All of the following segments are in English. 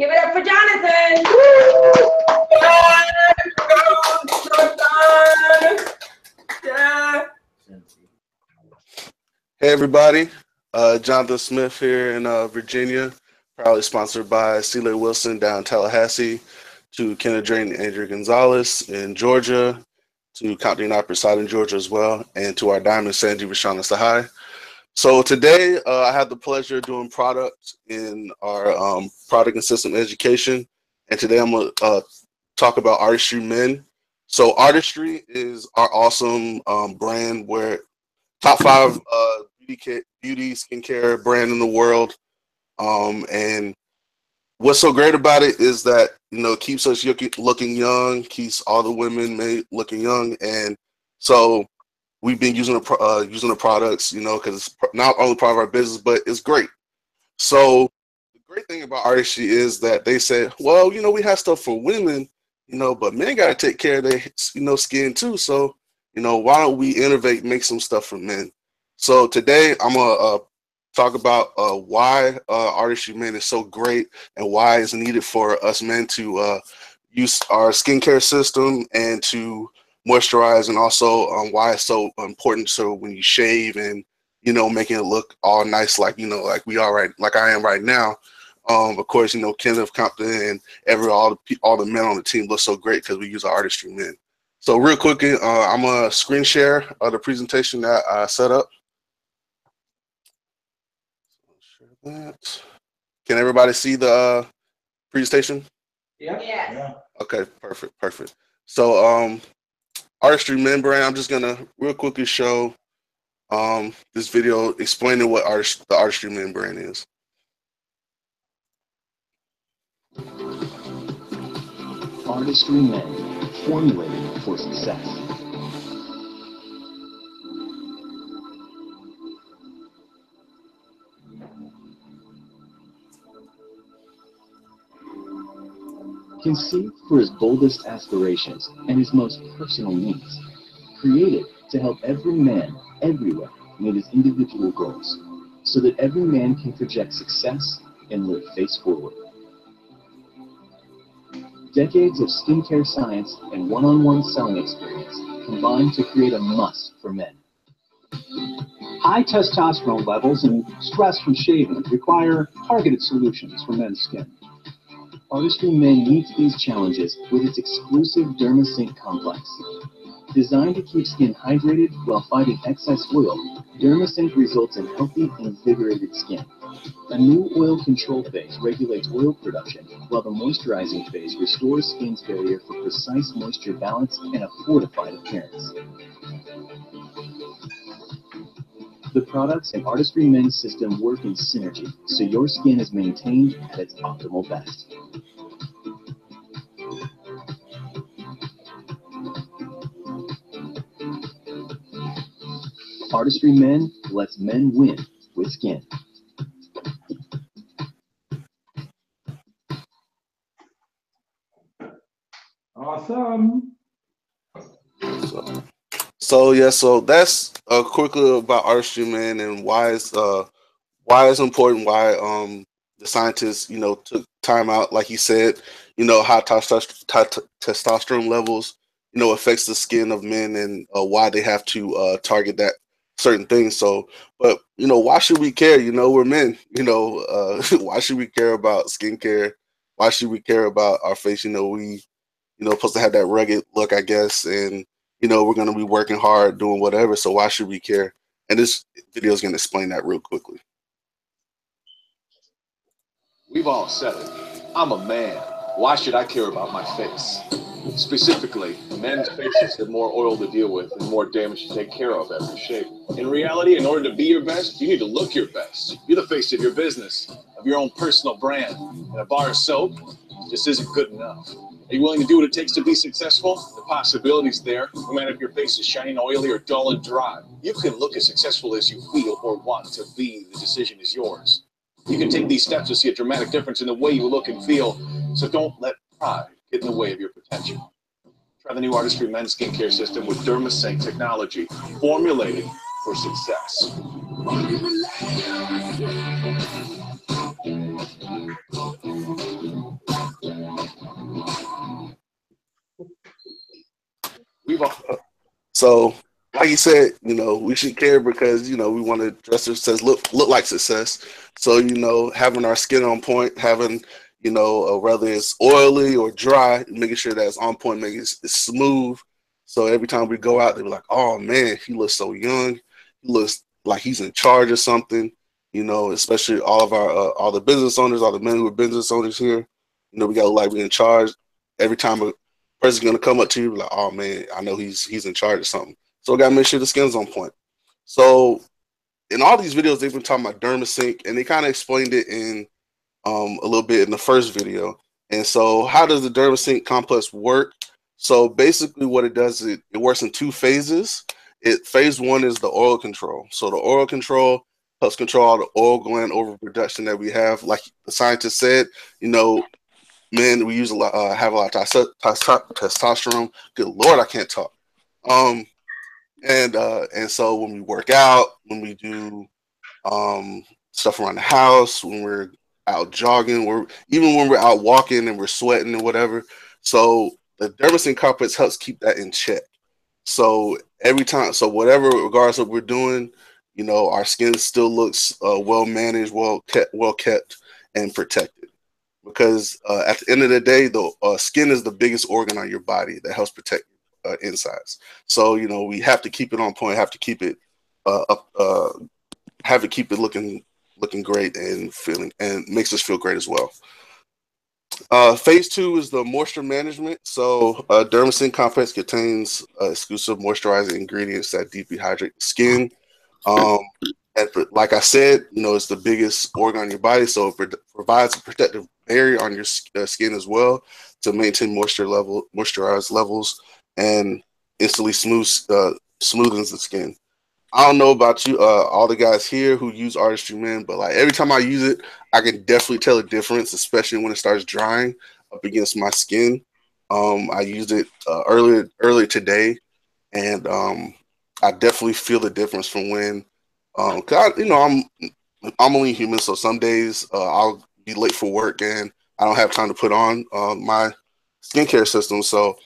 Give it up for Jonathan. Yeah. Hey everybody, Jonathan Smith here in Virginia, proudly sponsored by Celia Wilson down in Tallahassee, to Kenneth Drayton and Andrew Gonzalez in Georgia, to Compton Upperside in Georgia as well, and to our Diamond Sandy Rashana Sahai. So today I have the pleasure of doing product in our product and system education, and today I'm going to talk about Artistry Men. So Artistry is our awesome brand where top 5 beauty skincare brand in the world, and what's so great about it is that it keeps us looking young, keeps all the women looking young, and so we've been using the products, because it's not only part of our business, but it's great. So the great thing about Artistry is that they said, well, we have stuff for women, but men got to take care of their skin too. So why don't we innovate, make some stuff for men? So today I'm gonna talk about why Artistry Men is so great and why it's needed for us men to use our skincare system and to moisturize, and also why it's so important. So when you shave and making it look all nice, like like we are like I am right now. Of course, Kenneth, Compton, and all the men on the team look so great because we use our Artistry Men. So real quickly, I'm gonna screen share the presentation that I set up. That. Can everybody see the presentation? Yeah. Yeah. Okay, perfect. So Artistry Men brand, I'm just gonna real quickly show this video explaining what the Artistry Men brand is. Artistry Men, formulated for success. Conceived for his boldest aspirations and his most personal needs. Created to help every man, everywhere, meet his individual goals, so that every man can project success and live face forward. Decades of skincare science and one-on-one selling experience combine to create a must for men. High testosterone levels and stress from shaving require targeted solutions for men's skin. Artistry Men meets these challenges with its exclusive DermaSync complex. Designed to keep skin hydrated while fighting excess oil, DermaSync results in healthy, invigorated skin. A new oil control phase regulates oil production, while the moisturizing phase restores skin's barrier for precise moisture balance and a fortified appearance. The products in Artistry Men's system work in synergy, so your skin is maintained at its optimal best. Artistry Men lets men win with skin. Awesome. So that's quickly about Artistry Men and why it's important, why the scientists took time out, like he said, how testosterone levels affects the skin of men, and why they have to target that certain things. So, but why should we care? We're men. Why should we care about skincare? Why should we care about our face? We supposed to have that rugged look, I guess, and we're going to be working hard doing whatever. So why should we care? And this video is going to explain that real quickly. We've all said it. I'm a man. Why should I care about my face? Specifically, men's faces have more oil to deal with and more damage to take care of after shaving. In reality, in order to be your best, you need to look your best. You're the face of your business, of your own personal brand. And a bar of soap just isn't good enough. Are you willing to do what it takes to be successful? The possibility's there, no matter if your face is shiny and oily or dull and dry. You can look as successful as you feel or want to be. The decision is yours. You can take these steps to see a dramatic difference in the way you look and feel, so don't let pride get in the way of your potential. Try the new Artistry Men's skincare system with DermaSync technology, formulated for success. We've all. So, like you said, you know, we should care because, you know, we want to dress success, look like success. So, you know, having our skin on point, having, you know, whether it's oily or dry, making sure that it's on point, making it's smooth. So every time we go out, they're like, oh man, he looks so young. He looks like he's in charge of something. You know, especially all of our all the business owners, all the men who are business owners here. You know, we got to like be in charge. Every time a person's gonna come up to you like, oh man, I know he's in charge of something. So we gotta make sure the skin's on point. So in all these videos, they've been talking about DermaSync, and they kind of explained it in a little bit in the first video. And so, how does the DermaSync complex work? So basically, what it does is it works in two phases. Phase one is the oil control. So the oil control helps control all the oil gland overproduction that we have. Like the scientist said, you know, men we use a lot, have a lot of testosterone. Good Lord, I can't talk. And so when we work out, when we do stuff around the house, when we're out jogging, even when we're out walking and we're sweating and whatever. So the dermacin complex helps keep that in check. So every time, so whatever, regardless of what we're doing, you know, our skin still looks well managed, well kept, and protected. Because at the end of the day, the skin is the biggest organ on your body that helps protect insides. So you know, we have to keep it on point, have to keep it have to keep it looking great and feeling, and makes us feel great as well. Phase two is the moisture management. So dermacin complex contains exclusive moisturizing ingredients that deeply hydrate the skin. And like I said, you know, it's the biggest organ on your body, so it provides a protective barrier on your skin as well to maintain moisturized levels, and instantly smoothens the skin. I don't know about you, all the guys here who use Artistry Men, but like every time I use it, I can definitely tell a difference, especially when it starts drying up against my skin. I used it earlier today, and I definitely feel the difference from when, cause you know, I'm only human, so some days I'll be late for work and I don't have time to put on my skincare system, so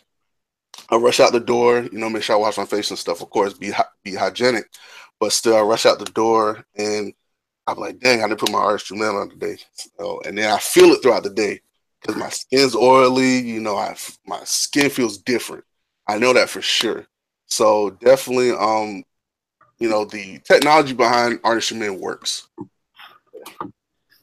I rush out the door, you know, make sure I wash my face and stuff. Of course, be hygienic, but still, I rush out the door and I'm like, dang, I didn't put my Artistry Man on today. So, and then I feel it throughout the day because my skin's oily. You know, my skin feels different. I know that for sure. So definitely, you know, the technology behind Artistry Men works.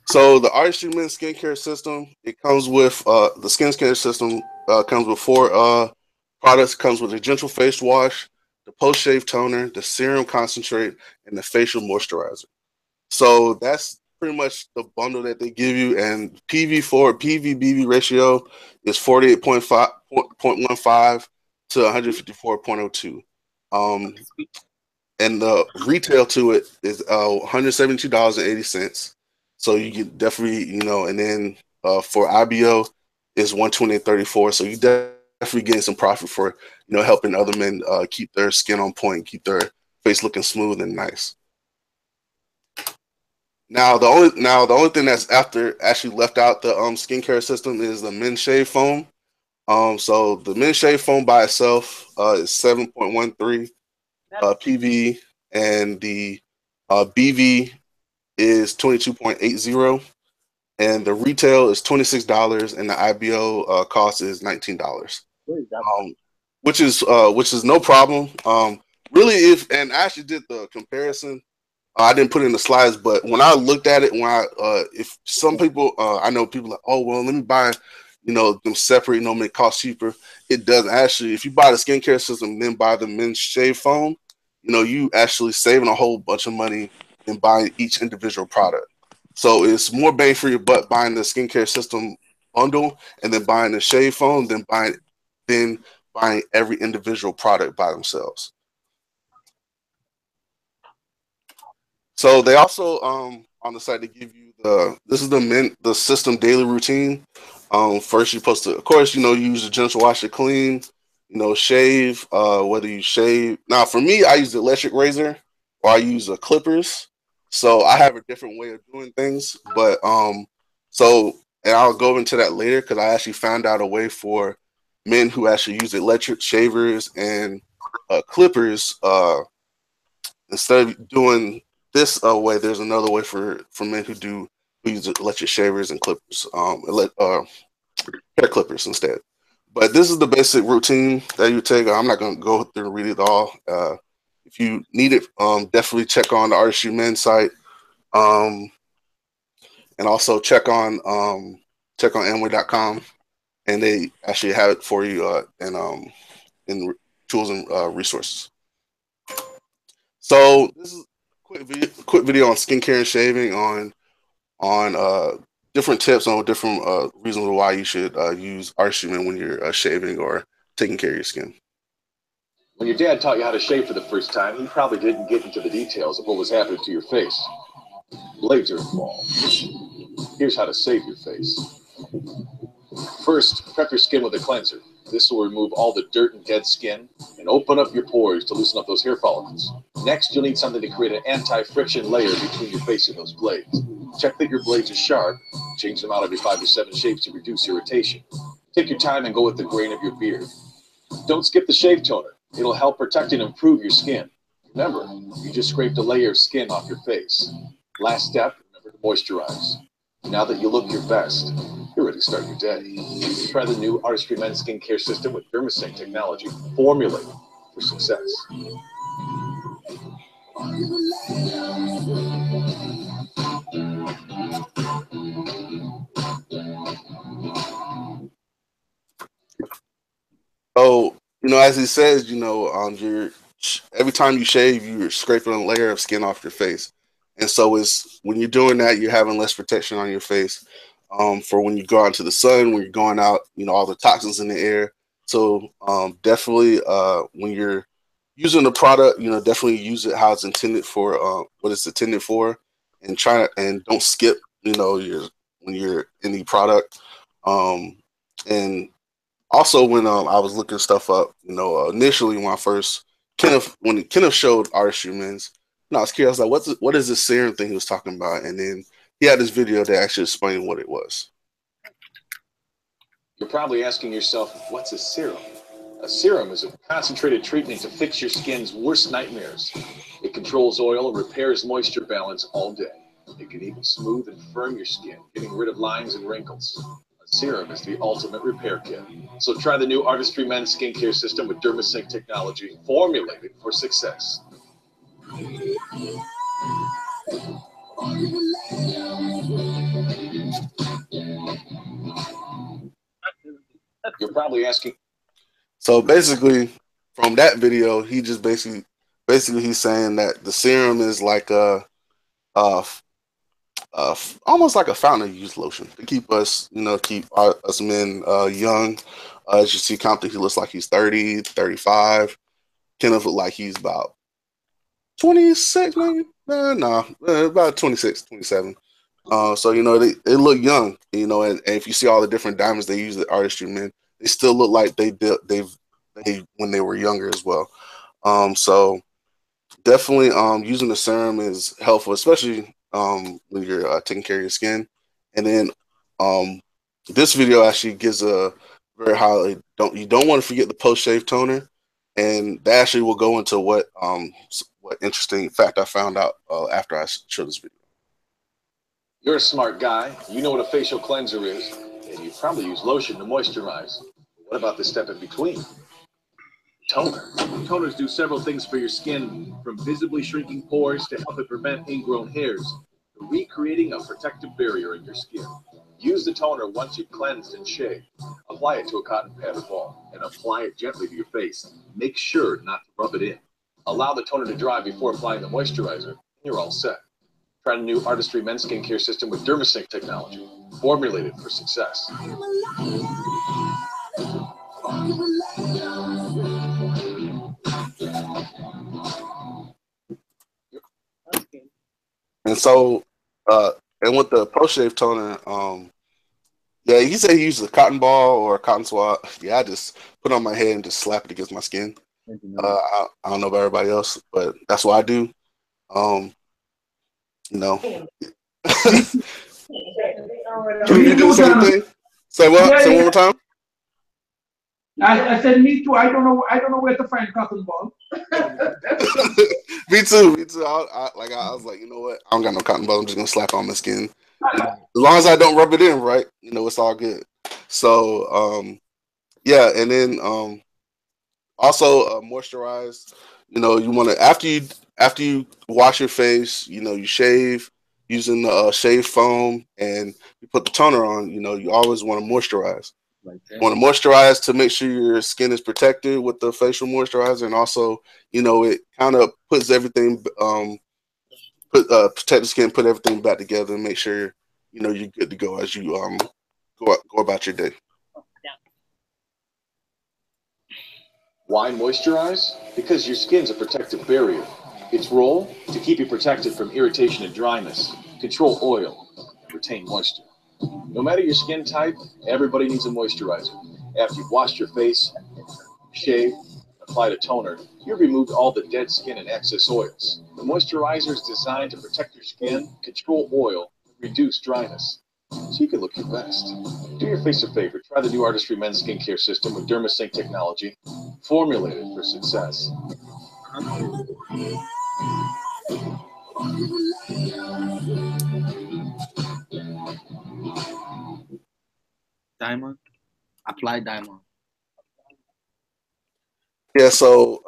So the Artistry Men skincare system, it comes with the skincare system comes with four products. Comes with a gentle face wash, the post shave toner, the serum concentrate, and the facial moisturizer. So that's pretty much the bundle that they give you. And PV/PV/BV ratio is 48.15 to 154.02. And the retail to it is $172.80. So you can definitely, you know, and then for IBO is $128.34. So you definitely getting some profit for, you know, helping other men keep their skin on point, keep their face looking smooth and nice. Now the only thing that's actually left out the skincare system is the men's shave foam. So the men's shave foam by itself is 7.13 PV, and the BV is 22.80, and the retail is $26, and the IBO cost is $19. Which is no problem. Really, and I actually did the comparison. I didn't put it in the slides, but when I looked at it, if some people, I know people like, oh well, let me buy, you know, them separate, you know, may cost cheaper. It doesn't actually. If you buy the skincare system, then buy the men's shave foam, you know, you actually saving a whole bunch of money in buying each individual product. So it's more bang for your buck buying the skincare system bundle and then buying the shave foam, than buying every individual product by themselves. So they also on the site they give you the system daily routine. First you're supposed to, of course, you know, use the gentle wash to clean, you know, shave. Whether you shave now, for me, I use the electric razor or I use clippers. So I have a different way of doing things, but so and I'll go into that later because I actually found out a way for men who actually use electric shavers and clippers. Instead of doing this way, there's another way for men who use electric shavers and clippers, hair clippers instead. But this is the basic routine that you take. I'm not going to go through and read it all. If you need it, definitely check on the Artistry Men site, and also check on Amway.com, and they actually have it for you in tools and resources. So this is a quick video on skincare and shaving on different tips on different reasons why you should use Artistry Men when you're shaving or taking care of your skin. When your dad taught you how to shave for the first time, he probably didn't get into the details of what was happening to your face. Blades are involved. Here's how to save your face. First, prep your skin with a cleanser. This will remove all the dirt and dead skin and open up your pores to loosen up those hair follicles. Next, you'll need something to create an anti-friction layer between your face and those blades. Check that your blades are sharp. Change them out every 5 to 7 shaves to reduce irritation. Take your time and go with the grain of your beard. Don't skip the shave toner. It'll help protect and improve your skin. Remember, you just scraped a layer of skin off your face. Last step, remember to moisturize. Now that you look your best, you're ready to start your day. Try the new Artistry Men skincare system with DermaSync technology, formulated for success. So, as he says, every time you shave, you're scraping a layer of skin off your face. And so when you're doing that, you're having less protection on your face for when you go out into the sun, when you're going out, all the toxins in the air. So definitely when you're using the product, definitely use it how it's intended for, what it's intended for, and don't skip, when you're in the product. And also, when I was looking stuff up, initially when Kenneth showed Artistry Men's, I was curious, like, what is this serum thing he was talking about? And then he had this video that actually explained what it was. You're probably asking yourself, what's a serum? A serum is a concentrated treatment to fix your skin's worst nightmares. It controls oil and repairs moisture balance all day. It can even smooth and firm your skin, getting rid of lines and wrinkles. Serum is the ultimate repair kit. So try the new Artistry Men skincare system with DermaSync technology, formulated for success. You're probably asking. So basically, from that video, he just basically he's saying that the serum is like almost like a fountain of youth lotion to keep us, keep us men young. As you see, Compton, he looks like he's 30, 35. Kenneth look like he's about 26, maybe? About 26, 27. So, they look young, and if you see all the different diamonds they use at Artistry Men, they still look like they when they were younger as well. So definitely using the serum is helpful, especially when you're taking care of your skin. And then this video actually gives a very highly you don't want to forget the post shave toner, and that actually will go into what interesting fact I found out after I showed this video. You're a smart guy. You know what a facial cleanser is, and you probably use lotion to moisturize. What about the step in between? Toner. Toners do several things for your skin, from visibly shrinking pores to help it prevent ingrown hairs, to recreating a protective barrier in your skin. Use the toner once you've cleansed and shaved. Apply it to a cotton pad or ball, and apply it gently to your face. Make sure not to rub it in. Allow the toner to dry before applying the moisturizer, and you're all set. Try the new Artistry Men skincare system with DermaSync technology, formulated for success. And so, and with the post shave toner, yeah, he said he uses a cotton ball or a cotton swab. Yeah, I just put it on my head and just slap it against my skin. I don't know about everybody else, but that's what I do. Can you do the same thing? Say what? Say one more time. I said, me too. I don't know where to find cotton ball. Me too. Me too. I was like, you know what? I don't got no cotton ball. I'm just gonna slap it on my skin. As long as I don't rub it in, right? It's all good. So, yeah, and then also moisturize. You want to after you wash your face. You shave using the shave foam, and you put the toner on. You always want to moisturize. You want to moisturize to make sure your skin is protected with the facial moisturizer, and also, it kind of puts everything, protect the skin, put everything back together, and make sure you're good to go as you go about your day. Why moisturize? Because your skin's a protective barrier. Its role? To keep you protected from irritation and dryness, control oil, and retain moisture. No matter your skin type, everybody needs a moisturizer. After you've washed your face, shaved, applied a toner, you've removed all the dead skin and excess oils. The moisturizer is designed to protect your skin, control oil, and reduce dryness, so you can look your best. Do your face a favor. Try the new Artistry Men's Skincare System with DermaSync technology, formulated for success. Diamond. Apply diamond. Yeah. So,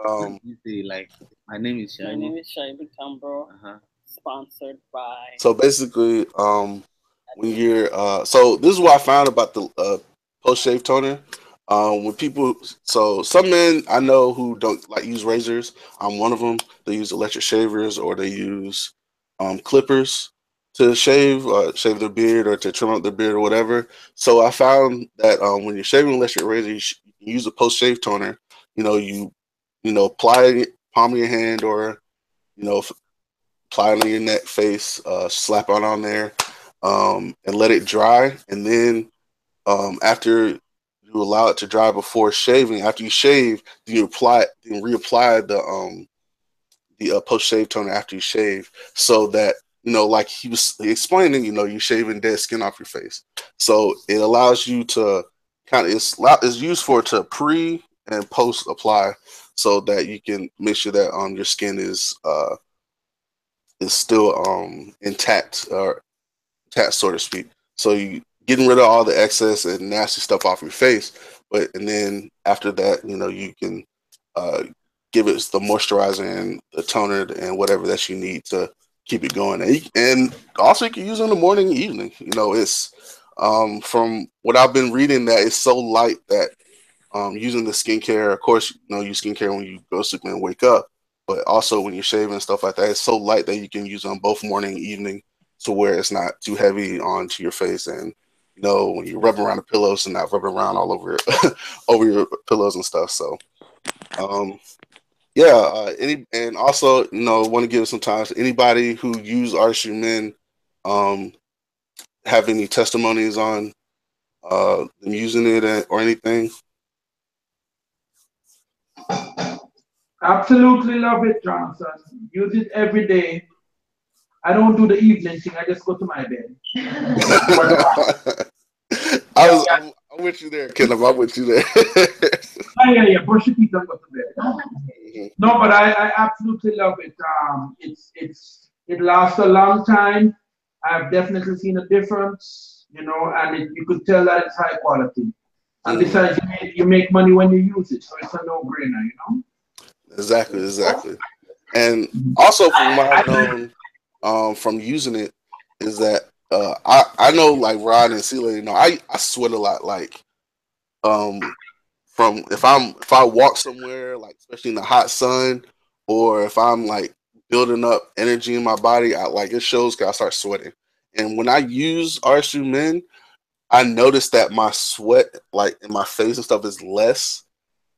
Like, my name is My Shiny. name is Shaibu Tambro, sponsored by. so basically, when you're so this is what I found about the post shave toner. When people, so some men I know who don't like use razors. I'm one of them. They use electric shavers, or they use clippers to shave their beard, or to trim up their beard, or whatever. So I found that when you're shaving electric razor, you can use a post shave toner. Apply it palm of your hand, or you know apply it on your neck, face, slap it on there, and let it dry. And then after you allow it to dry before shaving, after you shave, then reapply the post shave toner after you shave, so that like he was explaining, you shaving dead skin off your face. So it allows you to it's used for to pre and post apply, so that you can make sure that your skin is still intact, or intact, so to speak. So you getting rid of all the excess and nasty stuff off your face, and then after that, you can uh, give it the moisturizer and the toner and whatever that you need to keep it going. And also you can use it in the morning and evening. It's from what I've been reading, that it's so light that using the skincare, of course, use skincare when you go to sleep and wake up, but also when you're shaving and stuff like that, it's so light that you can use on both morning and evening, to where it's not too heavy onto your face. And when you rub around the pillows, and not rubbing around all over over your pillows and stuff. So yeah, and also want to give some time to anybody who use Artistry Men, um, have any testimonies on them using it, or anything. Absolutely love it, Johnson. Use it every day. I don't do the evening thing. I just go to my bed. I'm with you there, Kenneth. I'm with you there. Yeah. Brush your teeth and go to bed. No, but I absolutely love it. It lasts a long time. I've definitely seen a difference, and you could tell that it's high quality. And besides, you make money when you use it, so it's a no-brainer. Exactly. And also, from what I've known from using it, is that I know, like Rod and Celia, I sweat a lot. Like from if I walk somewhere, like especially in the hot sun, or if I'm like building up energy in my body, it shows, 'cause I start sweating. And when I use Artistry Men, I notice that my sweat, like in my face and stuff, is less,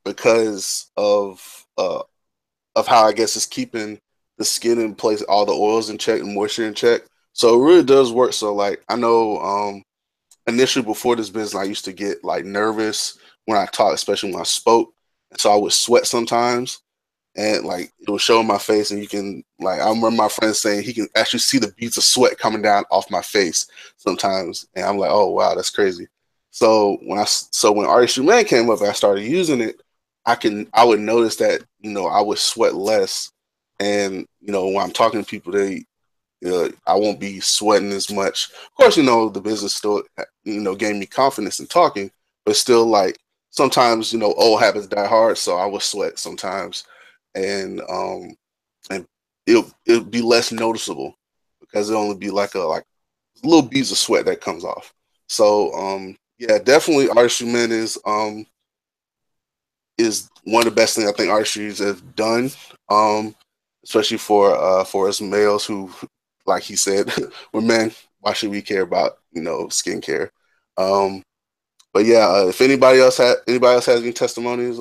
because of how I guess it's keeping the skin in place, all the oils in check and moisture in check. So it really does work. So like I know initially before this business, I used to get like nervous when I talked, especially when I spoke. And so I would sweat sometimes, and like it would show in my face, and you can, like, I remember my friend saying he can actually see the beads of sweat coming down off my face sometimes. And I'm like, oh wow, that's crazy. So when Artistry Man came up and I started using it, I would notice that, you know, I would sweat less, and you know, when I'm talking to people, I won't be sweating as much. Of course, you know, the business still, you know, gave me confidence in talking, but still, like, sometimes, you know, old habits die hard, so I would sweat sometimes, and it'll be less noticeable because it'll only be like little beads of sweat that comes off. So yeah, definitely Artistry Men is one of the best things I think artistries have done, especially for us males who, like he said, we're men. Why should we care about, you know, skincare? But yeah, if anybody else has any testimonies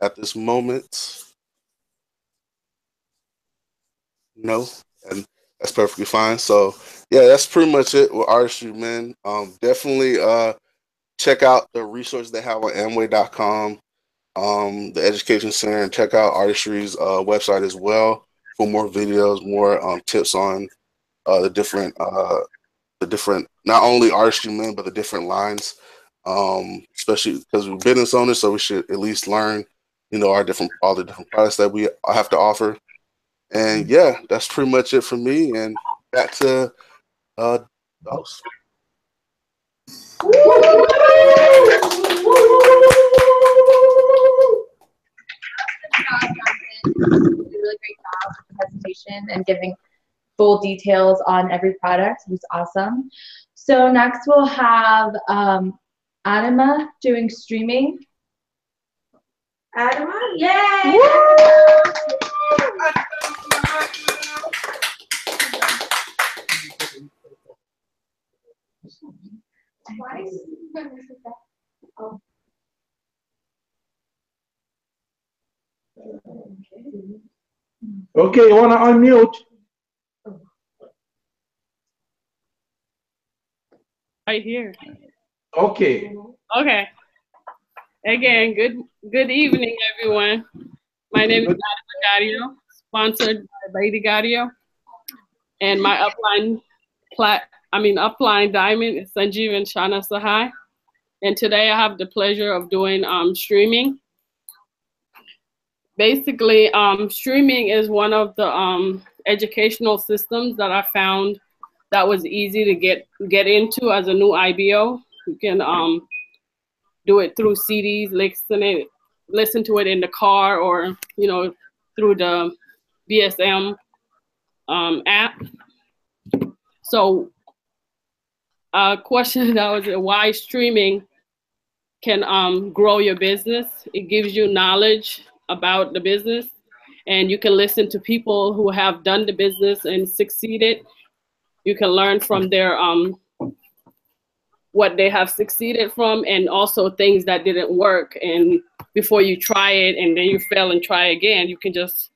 at this moment, no, and that's perfectly fine. So yeah, that's pretty much it with Artistry Men. Definitely check out the resources they have on Amway.com. The Education Center, and check out Artistry's website as well for more videos, more tips on the different not only Artistry Men but the different lines. Especially because we're business owners, so we should at least learn, you know, all the different products that we have to offer. And yeah, that's pretty much it for me. And back to the host. You did a really great job with the presentation and giving full details on every product. It was awesome. So next we'll have Anima doing streaming. Adama, yay! Oh. Okay, you wanna unmute? Right here. Okay. Okay. Again, good evening, everyone. My name is Adama Gario, sponsored by Lady Gario, and my upline diamond is Sanjeev and Shana Sahai. And today I have the pleasure of doing streaming. Basically, streaming is one of the educational systems that I found that was easy to get into as a new IBO. You can do it through CDs, listen to it in the car, or, you know, through the BSM app. So a question that was why streaming can grow your business. It gives you knowledge about the business, and you can listen to people who have done the business and succeeded. You can learn from their what they have succeeded from, and also things that didn't work. And before you try it and then you fail and try again, you can just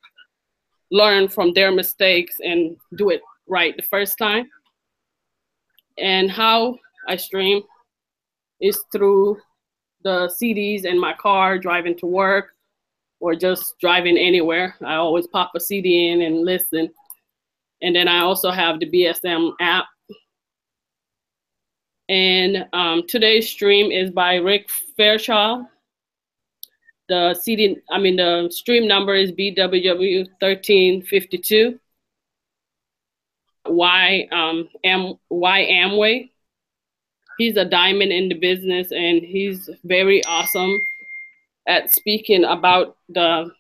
learn from their mistakes and do it right the first time. And how I stream is through the CDs in my car, driving to work, or just driving anywhere. I always pop a CD in and listen. And then I also have the BSM app. And today's stream is by Rick Fairchild. The stream number is BWW1352. Why Amway? He's a diamond in the business, and he's very awesome at speaking about the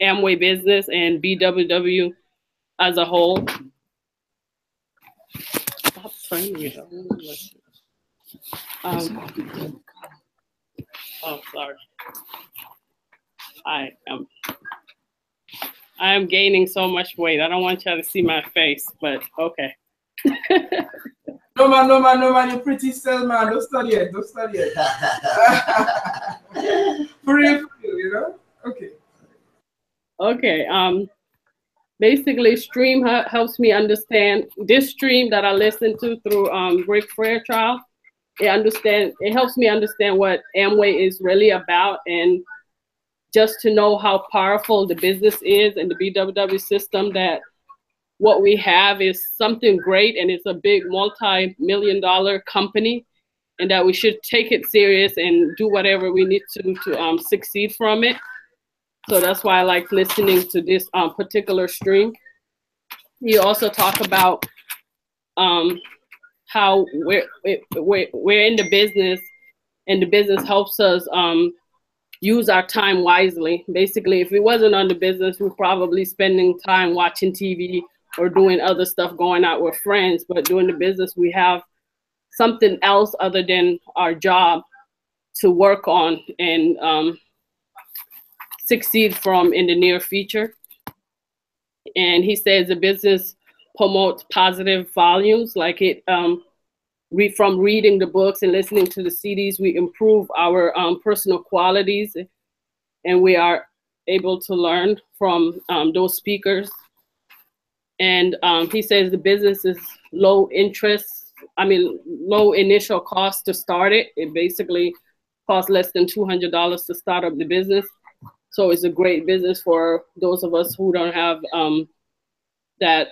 Amway business and BWW as a whole. Stop turning it on. Oh, sorry. I am gaining so much weight. I don't want y'all to see my face, but okay. No man, you're pretty still, man. Don't study it. For real, you know? Okay. Okay. Basically, stream helps me understand this stream that I listen to through Rick Fairchild. It helps me understand what Amway is really about, and just to know how powerful the business is and the BWW system, that what we have is something great, and it's a big multi-million-dollar company, and that we should take it serious and do whatever we need to succeed from it. So that's why I like listening to this particular stream. You also talk about how we're in the business, and the business helps us use our time wisely. Basically, if it wasn't on the business, we're probably spending time watching TV or doing other stuff, going out with friends. But doing the business, we have something else other than our job to work on and succeed from in the near future. And he says the business promotes positive volumes, like it from reading the books and listening to the CDs, we improve our personal qualities, and we are able to learn from those speakers. And he says the business is low initial cost to start it. It basically costs less than $200 to start up the business. So it's a great business for those of us who don't have that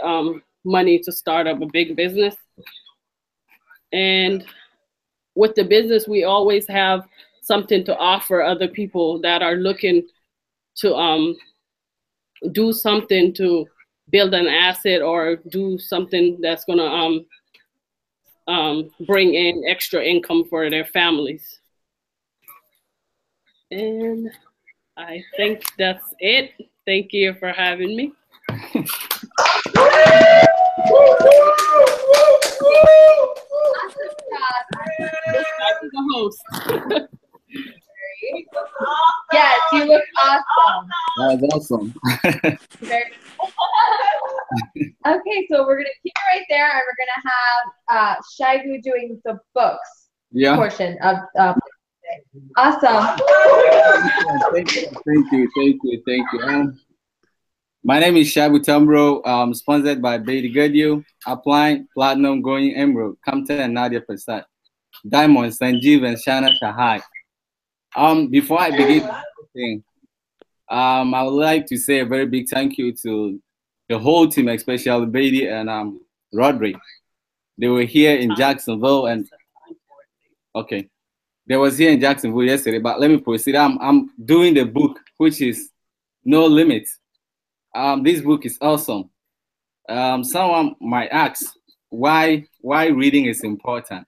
money to start up a big business. And with the business, we always have something to offer other people that are looking to do something to build an asset or do something that's gonna bring in extra income for their families. And I think that's it. Thank you for having me. The host. Yes, you look awesome. That was awesome. Okay, so we're gonna keep it right there, and we're gonna have Shagu doing the books portion of awesome. Thank you. My name is Shabu Tambro, sponsored by Betty Goodyear, Applying, Platinum, Going Emerald, Kamta and Nadia Prasad, Diamond, Sanjeev, and Shana Shahai. Before I begin, I would like to say a very big thank you to the whole team, especially Betty and Roderick. They were here in Jacksonville, and they was here in Jacksonville yesterday. But let me proceed. I'm doing the book, which is No Limit. This book is awesome. Someone might ask why reading is important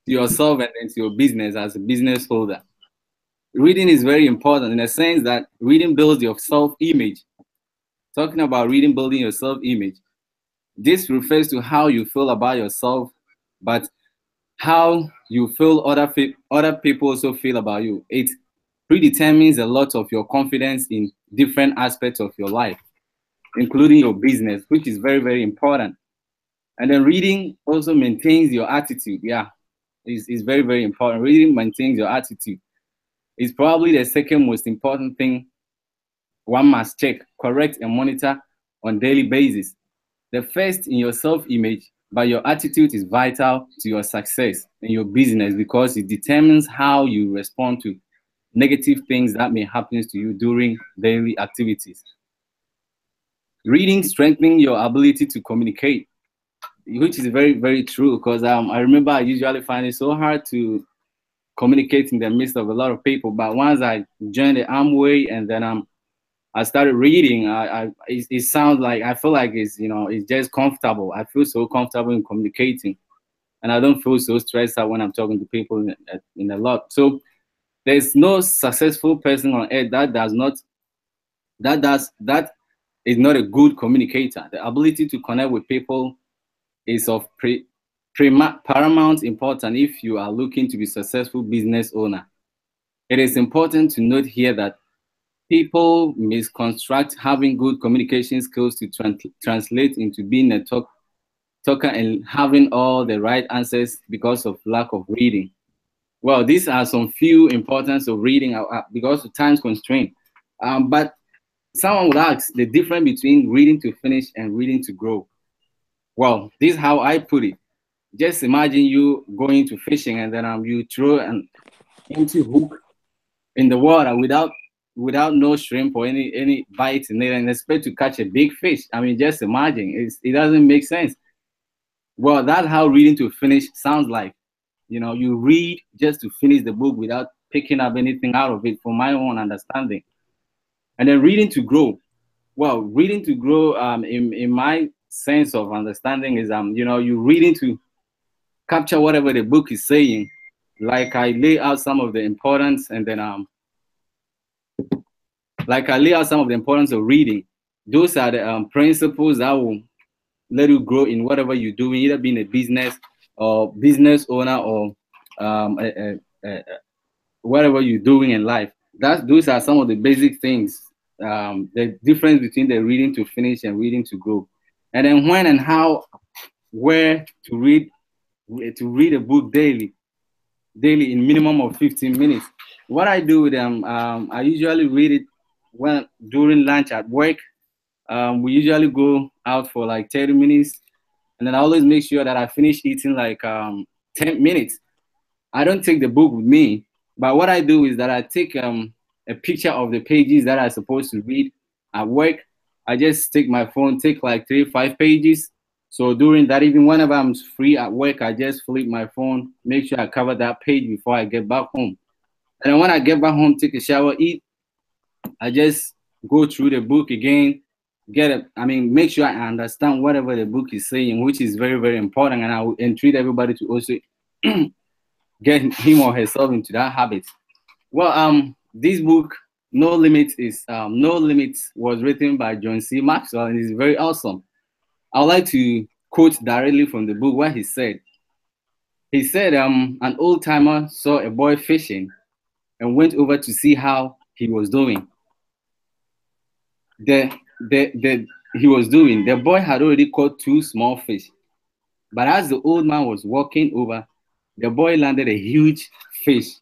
to yourself and to your business as a business holder. Reading is very important in the sense that reading builds your self-image. Talking about reading building your self-image, this refers to how you feel about yourself, but how you feel other people also feel about you. It predetermines a lot of your confidence in different aspects of your life, including your business, which is very, very important. And then reading also maintains your attitude. Yeah, it's very, very important. Reading maintains your attitude. It's probably the second most important thing one must check, correct, and monitor on a daily basis. The first in your self-image, but your attitude is vital to your success in your business because it determines how you respond to negative things that may happen to you during daily activities. Reading strengthens your ability to communicate, which is very, very true because I remember I usually find it so hard to communicate in the midst of a lot of people. But once I joined the Amway and then I started reading, it sounds like, I feel like it's just comfortable. I feel so comfortable in communicating, and I don't feel so stressed out when I'm talking to people in a lot. So there's no successful person on earth that is not a good communicator. The ability to connect with people is of paramount importance if you are looking to be a successful business owner. It is important to note here that people misconstruct having good communication skills to translate into being a talker and having all the right answers because of lack of reading. Well, these are some few importance of reading because of time constraint. But someone would ask the difference between reading to finish and reading to grow. Well, this is how I put it. Just imagine you going to fishing and then you throw an empty hook in the water without no shrimp or any bites in it and expect to catch a big fish. I mean, just imagine. It doesn't make sense. Well, that's how reading to finish sounds like. You know, you read just to finish the book without picking up anything out of it, from my own understanding. And then reading to grow. Well, reading to grow, in my sense of understanding is, you know, you reading to capture whatever the book is saying. Like I lay out some of the importance, and then like I lay out some of the importance of reading. Those are the principles that will let you grow in whatever you're doing, either being a business or business owner, or whatever you're doing in life. Those are some of the basic things. The difference between the reading to finish and reading to grow. And then when and how, where to read a book daily in minimum of 15 minutes. What I do with them, I usually read it when during lunch at work. We usually go out for like 30 minutes, and then I always make sure that I finish eating like 10 minutes. I don't take the book with me, but what I do is that I take a picture of the pages that I'm supposed to read at work. I just take my phone, take like 3-5 pages. So during that, even whenever I'm free at work, I just flip my phone, make sure I cover that page before I get back home. And then when I get back home, take a shower, eat, I just go through the book again, make sure I understand whatever the book is saying, which is very, very important. And I will entreat everybody to also get him or herself into that habit. Well, this book, No Limits, was written by John C. Maxwell, and it's very awesome. I would like to quote directly from the book what he said. He said, an old timer saw a boy fishing and went over to see how he was doing. The boy had already caught 2 small fish, but as the old man was walking over, the boy landed a huge fish.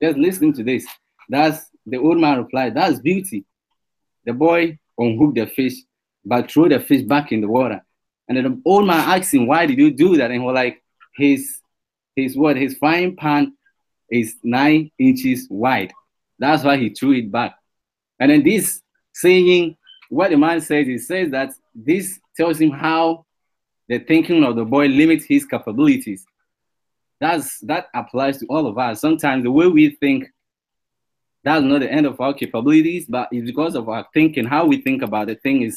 Just listen to this. The old man replied, "That's beauty." The boy unhooked the fish, but threw the fish back in the water. And then the old man asked him, "Why did you do that?" And he was like, his frying pan is 9 inches wide. That's why he threw it back. And then this saying, what the man says, he says that this tells him how the thinking of the boy limits his capabilities. That applies to all of us. Sometimes the way we think, that's not the end of our capabilities, but it's because of our thinking, how we think about the thing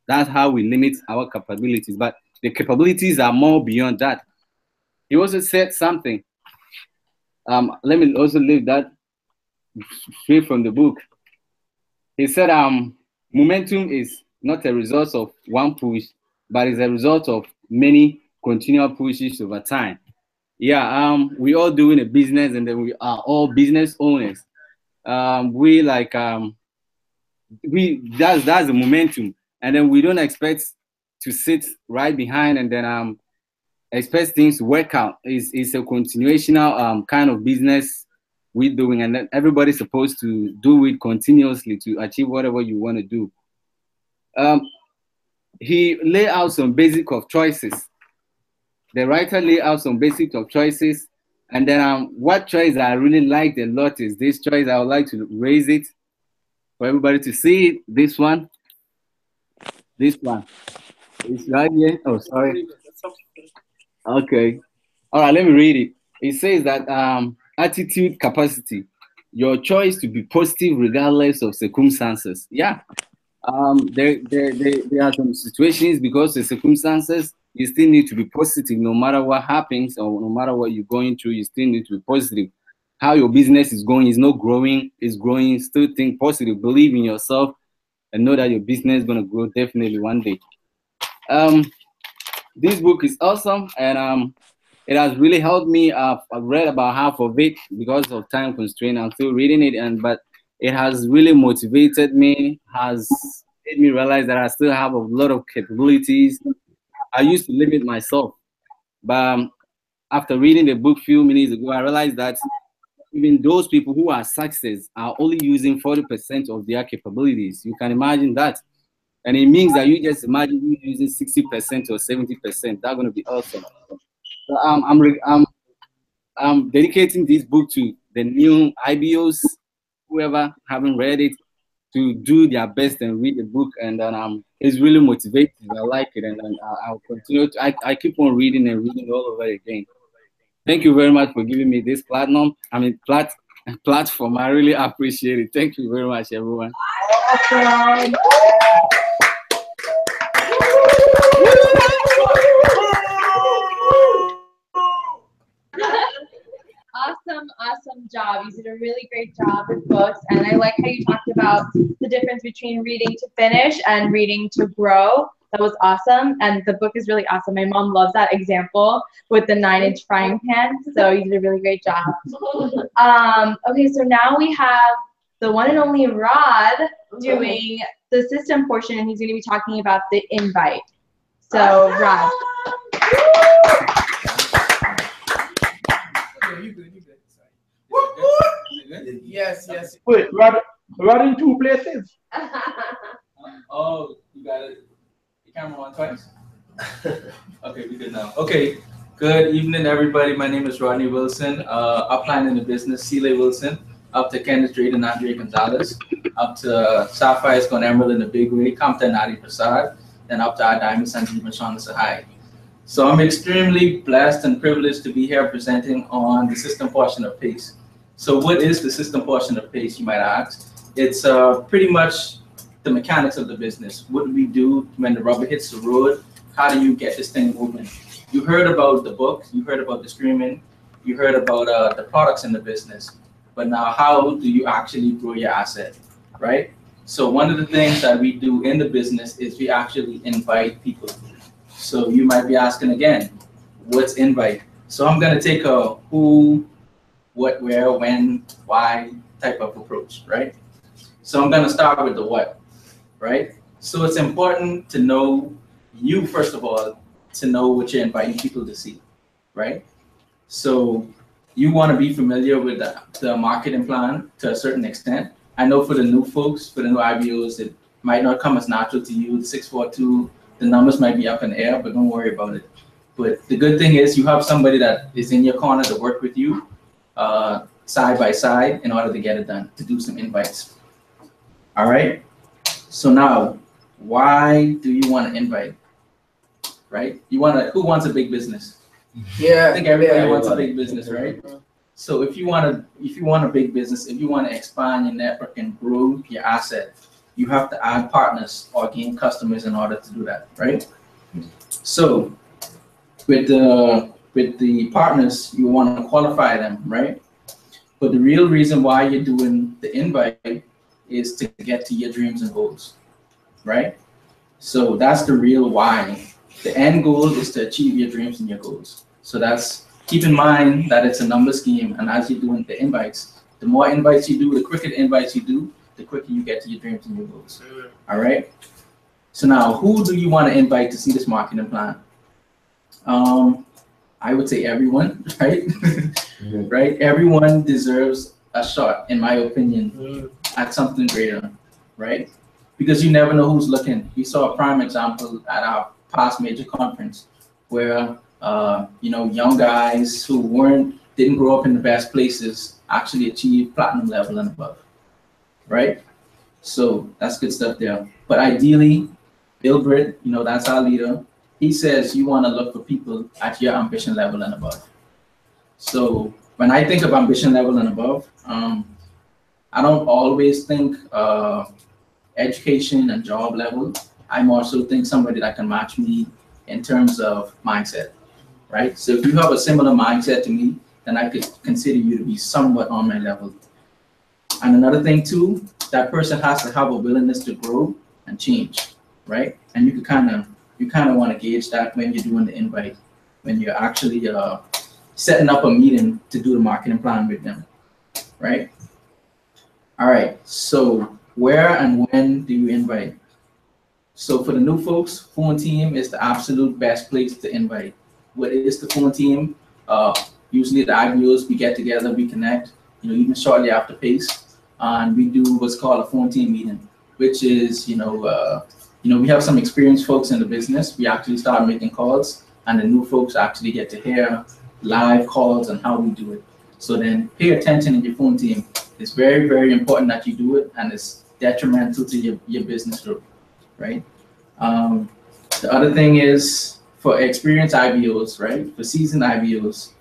that's how we limit our capabilities. But the capabilities are more beyond that. He also said something. Let me also leave that straight from the book. He said, momentum is not a result of one push, but is a result of many continual pushes over time. Yeah, we all doing a business, and then we are all business owners. That's the momentum, and then we don't expect to sit right behind and then expect things to work out. It's a continuational kind of business we're doing, and then everybody's supposed to do it continuously to achieve whatever you want to do. He laid out some basic of choices. The writer laid out some basic of choices, and then what choice I really liked a lot is this choice. I would like to raise it for everybody to see it. This one. It's right here. Oh, sorry. Okay. All right, let me read it. It says that attitude capacity, your choice to be positive regardless of circumstances. Yeah. There are some situations, because the circumstances, you still need to be positive no matter what happens or no matter what you're going through. You still need to be positive. How your business is going is not growing, it's growing. Still think positive, believe in yourself, and know that your business is going to grow definitely one day. This book is awesome, and it has really helped me. I've read about half of it because of time constraint. I'm still reading it, but it has really motivated me, has made me realize that I still have a lot of capabilities. I used to limit myself, but after reading the book a few minutes ago, I realized that even those people who are success are only using 40% of their capabilities. You can imagine that. And it means that you just imagine you using 60% or 70%. That's going to be awesome. So I'm dedicating this book to the new IBOs, whoever haven't read it, to do their best and read the book. And then it's really motivating. I like it, and then I'll continue to. I keep on reading and reading all over again. Thank you very much for giving me this platform. I really appreciate it. Thank you very much, everyone. Awesome. Awesome job. You did a really great job with books, and I like how you talked about the difference between reading to finish and reading to grow. That was awesome, and the book is really awesome. My mom loves that example with the 9-inch frying pan, so you did a really great job. Okay, so now we have the one and only Rod doing the system portion, and he's going to be talking about the invite. So, Rod. Yes. Wait, Rod in two places. Oh, you got it. The camera on twice? Okay, we good now. Okay, good evening, everybody. My name is Rodney Wilson. Upline in the business, Celia Wilson. Up to Kenneth Drake and Andre Gonzalez. Up to Sapphire Scone Emerald in the big way. Kamta Nadi Prasad. And up to our Diamond Sanjeev and Shauna Sahai. So I'm extremely blessed and privileged to be here presenting on the system portion of Pase. So what is the system portion of Pase, you might ask? It's pretty much the mechanics of the business. What do we do when the rubber hits the road? How do you get this thing moving? You heard about the book, you heard about the streaming, you heard about the products in the business. But now how do you actually grow your asset, right? So one of the things that we do in the business is we actually invite people. So you might be asking again, what's invite? So I'm gonna take a who, what, where, when, why type of approach, right? So I'm gonna start with the what, right? So it's important to know you, first of all, to know what you're inviting people to see, right? So you wanna be familiar with the marketing plan to a certain extent. I know for the new folks, for the new IBOs, it might not come as natural to you, the 642, the numbers might be up in the air, but don't worry about it. But the good thing is you have somebody that is in your corner to work with you side by side in order to get it done, to do some invites. All right. So now, why do you want to invite? Right? Who wants a big business? Yeah. I think everybody wants a big business, right? So if you want a big business, if you want to expand your network and grow your asset, you have to add partners or gain customers in order to do that, right? So with the partners, you want to qualify them, right? But the real reason why you're doing the invite is to get to your dreams and goals, right? So that's the real why. The end goal is to achieve your dreams and your goals. So keep in mind that it's a numbers game, and as you're doing the invites, the more invites you do, the quicker the invites you do, the quicker you get to your dreams and your goals. All right. So now, who do you want to invite to see this marketing plan? I would say everyone, right? Right? Everyone deserves a shot, in my opinion, at something greater, right? Because you never know who's looking. We saw a prime example at our past major conference where young guys who didn't grow up in the best places actually achieved platinum level and above. Right? So that's good stuff there. But ideally, Bill Britt, that's our leader. He says you want to look for people at your ambition level and above. So when I think of ambition level and above, I don't always think education and job level. I more so think somebody that can match me in terms of mindset, right? So if you have a similar mindset to me, then I could consider you to be somewhat on my level. And another thing too, that person has to have a willingness to grow and change, right? And you kind of want to gauge that when you're doing the invite, when you're actually setting up a meeting to do the marketing plan with them, right? All right, so where and when do you invite? So for the new folks, phone team is the absolute best place to invite. What is the phone team? Usually the IBOs, we get together, we connect, even shortly after Pase. And we do what's called a phone team meeting, which is, we have some experienced folks in the business. We actually start making calls, and the new folks actually get to hear live calls and how we do it. So then pay attention in your phone team. It's very, very important that you do it, and it's detrimental to your business growth, right? The other thing is for experienced IBOs, right? For seasoned IBOs,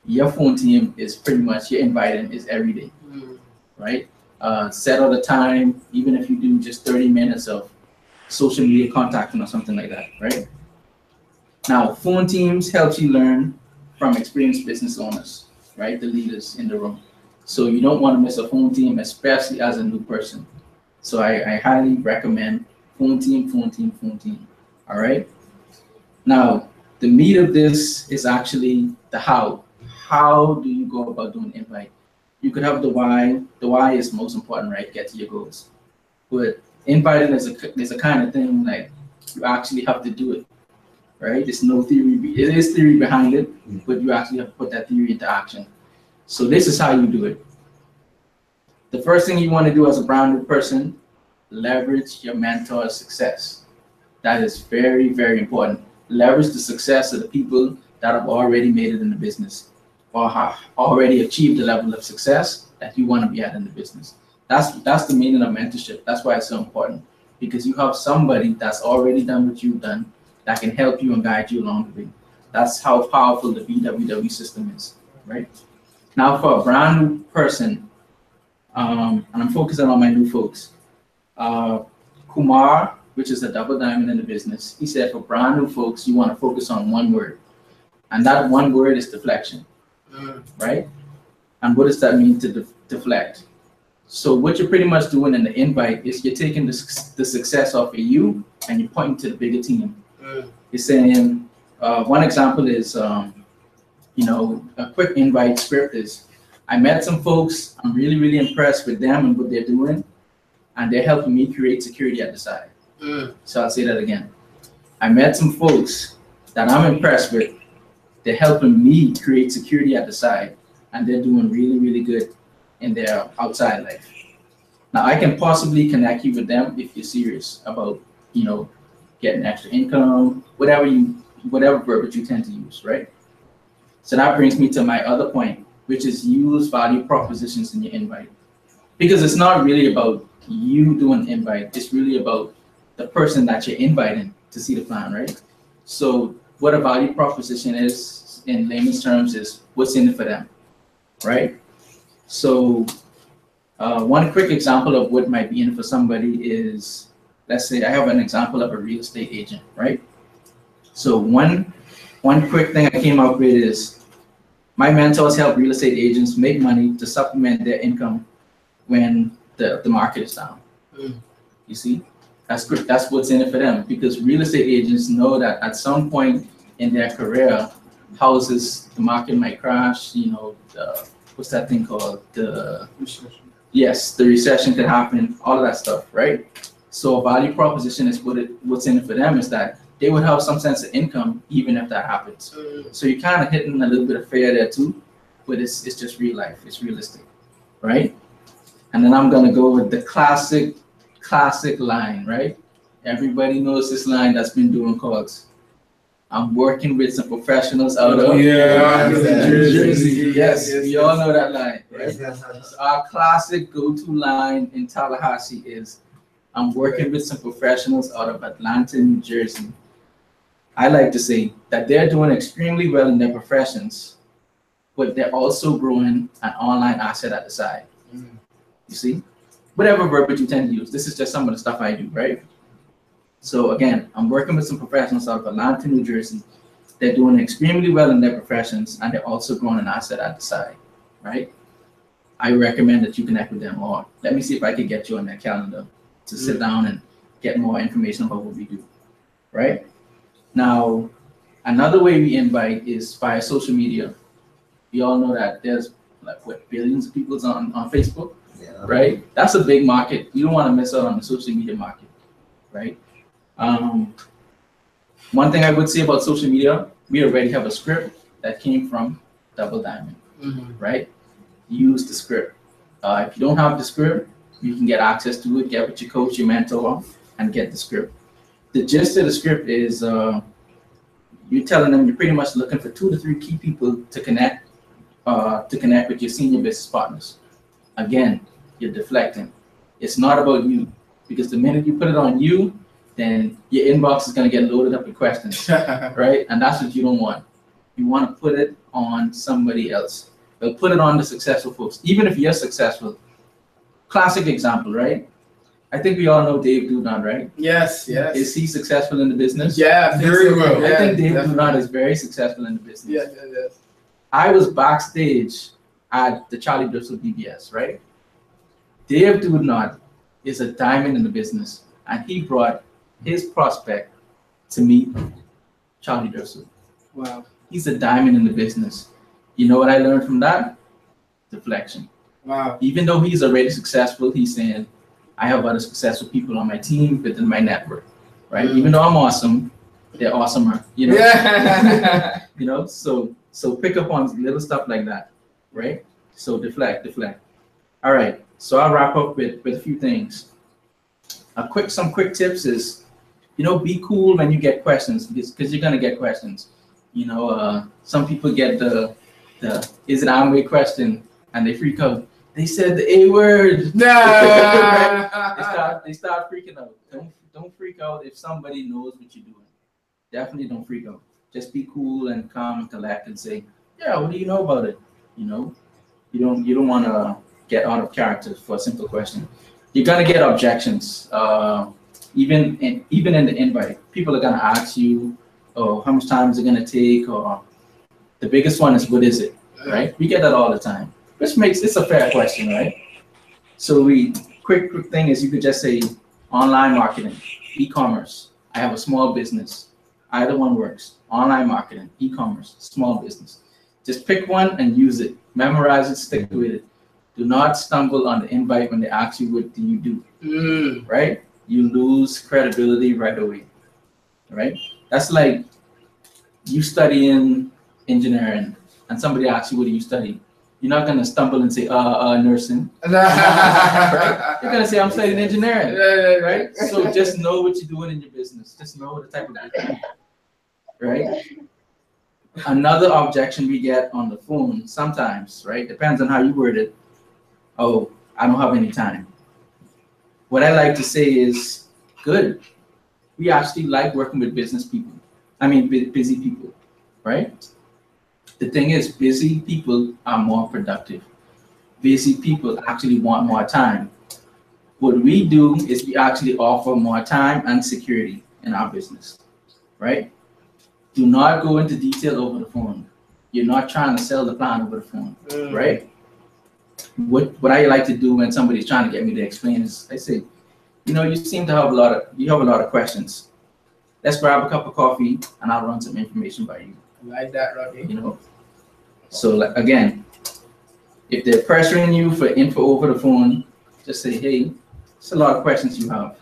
your phone team is pretty much your inviting is every day, right? Set out a time, even if you do just 30 minutes of social media contacting or something like that, right? Now, phone teams helps you learn from experienced business owners, right? The leaders in the room. So you don't want to miss a phone team, especially as a new person. So I highly recommend phone team, phone team, phone team. All right. Now, the meat of this is actually the how. How do you go about doing invite? You could have the why. The why is most important, right? Get to your goals. But inviting is a kind of thing like you actually have to do it, right? There's no theory. It is theory behind it, but you actually have to put that theory into action. So this is how you do it. The first thing you want to do as a brand new person, leverage your mentor's success. That is very, very important. Leverage the success of the people that have already made it in the business or have already achieved the level of success that you want to be at in the business. That's the meaning of mentorship. That's why it's so important, because you have somebody that's already done what you've done that can help you and guide you along the way. That's how powerful the BWW system is, right? Now for a brand new person, and I'm focusing on my new folks, Kumar, which is a double diamond in the business, he said for brand new folks, you want to focus on one word. And that one word is deflection, right? And what does that mean to deflect? So what you're pretty much doing in the invite is you're taking the success off of you and you're pointing to the bigger team. You're saying, one example is, you know, a quick invite script is, I met some folks, I'm really, really impressed with them and what they're doing, and they're helping me create security at the side. So I'll say that again. I met some folks that I'm impressed with, they're helping me create security at the side, and they're doing really, really good in their outside life. Now I can possibly connect you with them if you're serious about, you know, getting extra income, whatever verbiage you tend to use, right? So that brings me to my other point, which is use value propositions in your invite. Because it's not really about you doing the invite, it's really about the person that you're inviting to see the plan, right? So what a value proposition is, in layman's terms, is what's in it for them, right? So one quick example of what might be in it for somebody is, let's say I have an example of a real estate agent, right? So one quick thing I came up with is, my mentors help real estate agents make money to supplement their income when the market is down. You see, that's good. That's what's in it for them, because real estate agents know that at some point in their career, the market might crash. You know, what's that thing called? The recession. Yes, the recession could happen. All of that stuff, right? So a value proposition is what's in it for them is that they would have some sense of income even if that happens. So you're kind of hitting a little bit of fear there too, but it's just real life. It's realistic, right? And then I'm gonna go with the classic line, right? Everybody knows this line that's been doing calls. I'm working with some professionals out of Jersey. Yes, we all know that line, right? So our classic go-to line in Tallahassee is, I'm working with some professionals out of Atlanta, New Jersey. I like to say that they're doing extremely well in their professions, but they're also growing an online asset at the side. You see? Whatever verbiage you tend to use. This is just some of the stuff I do, right? So again, I'm working with some professionals out of Atlanta, New Jersey. They're doing extremely well in their professions, and they're also growing an asset at the side, right? I recommend that you connect with them, or let me see if I can get you on that calendar to sit down and get more information about what we do, right? Now, another way we invite is via social media. We all know that there's like what, billions of people on Facebook, right? That's a big market. You don't want to miss out on the social media market, right? One thing I would say about social media, we already have a script that came from Double Diamond, right? Use the script. If you don't have the script, you can get access to it, get with your coach, your mentor, and get the script. The gist of the script is you're telling them you're pretty much looking for 2 to 3 key people to connect with your senior business partners. Again, you're deflecting. It's not about you, because the minute you put it on you, then your inbox is going to get loaded up with questions, right? And that's what you don't want. You want to put it on somebody else. They'll put it on the successful folks, even if you're successful. Classic example, right? I think we all know Dave Dunant, right? Yes, yes. Is he successful in the business? Yeah, very well. I think Dave Dunant is very successful in the business. Yes, yes, yes. I was backstage at the Charlie Driscoll BBS, right? Dave Dunant is a diamond in the business, and he brought his prospect to meet Charlie Driscoll. Wow. He's a diamond in the business. You know what I learned from that? Deflection. Wow. Even though he's already successful, he's saying, I have other successful people on my team within my network, right? Even though I'm awesome, they're awesomer, you know? Yeah. You know, so pick up on little stuff like that, right? So deflect. All right, so I'll wrap up with a few things. Some quick tips is, you know, be cool when you get questions, because you're gonna get questions. You know, some people get the is it Amway question and they freak out. They said the A word. Nah. Right? They start freaking out. Don't freak out if somebody knows what you're doing. Definitely don't freak out. Just be cool and calm and collect and say, yeah, what do you know about it? You know, you don't want to get out of character for a simple question. You're gonna get objections. Even in the invite, people are gonna ask you, oh, how much time is it gonna take? Or the biggest one is, what is it? Right? We get that all the time, which makes it's a fair question, right? So quick thing is you could just say online marketing, e-commerce. I have a small business. Either one works. Online marketing, e-commerce, small business. Just pick one and use it. Memorize it, stick with it. Do not stumble on the invite when they ask you what do you do, right? You lose credibility right away, right? That's like you studying engineering and somebody asks you, what do you study? You're not gonna stumble and say, nursing. Right? You're gonna say, I'm studying engineering, right? So just know what you're doing in your business. Just know the type of business, right? Another objection we get on the phone sometimes, right? Depends on how you word it. Oh, I don't have any time. What I like to say is, good. We actually like working with business people. I mean, busy people, right? The thing is, busy people are more productive. Busy people actually want more time. What we do is we actually offer more time and security in our business, right? Do not go into detail over the phone. You're not trying to sell the plan over the phone, right? What I like to do when somebody's trying to get me to explain is I say, you know, you seem to have a lot of questions. Let's grab a cup of coffee and I'll run some information by you. Like that, Rodney. You know. So again, if they're pressuring you for info over the phone, just say, hey, it's a lot of questions you have.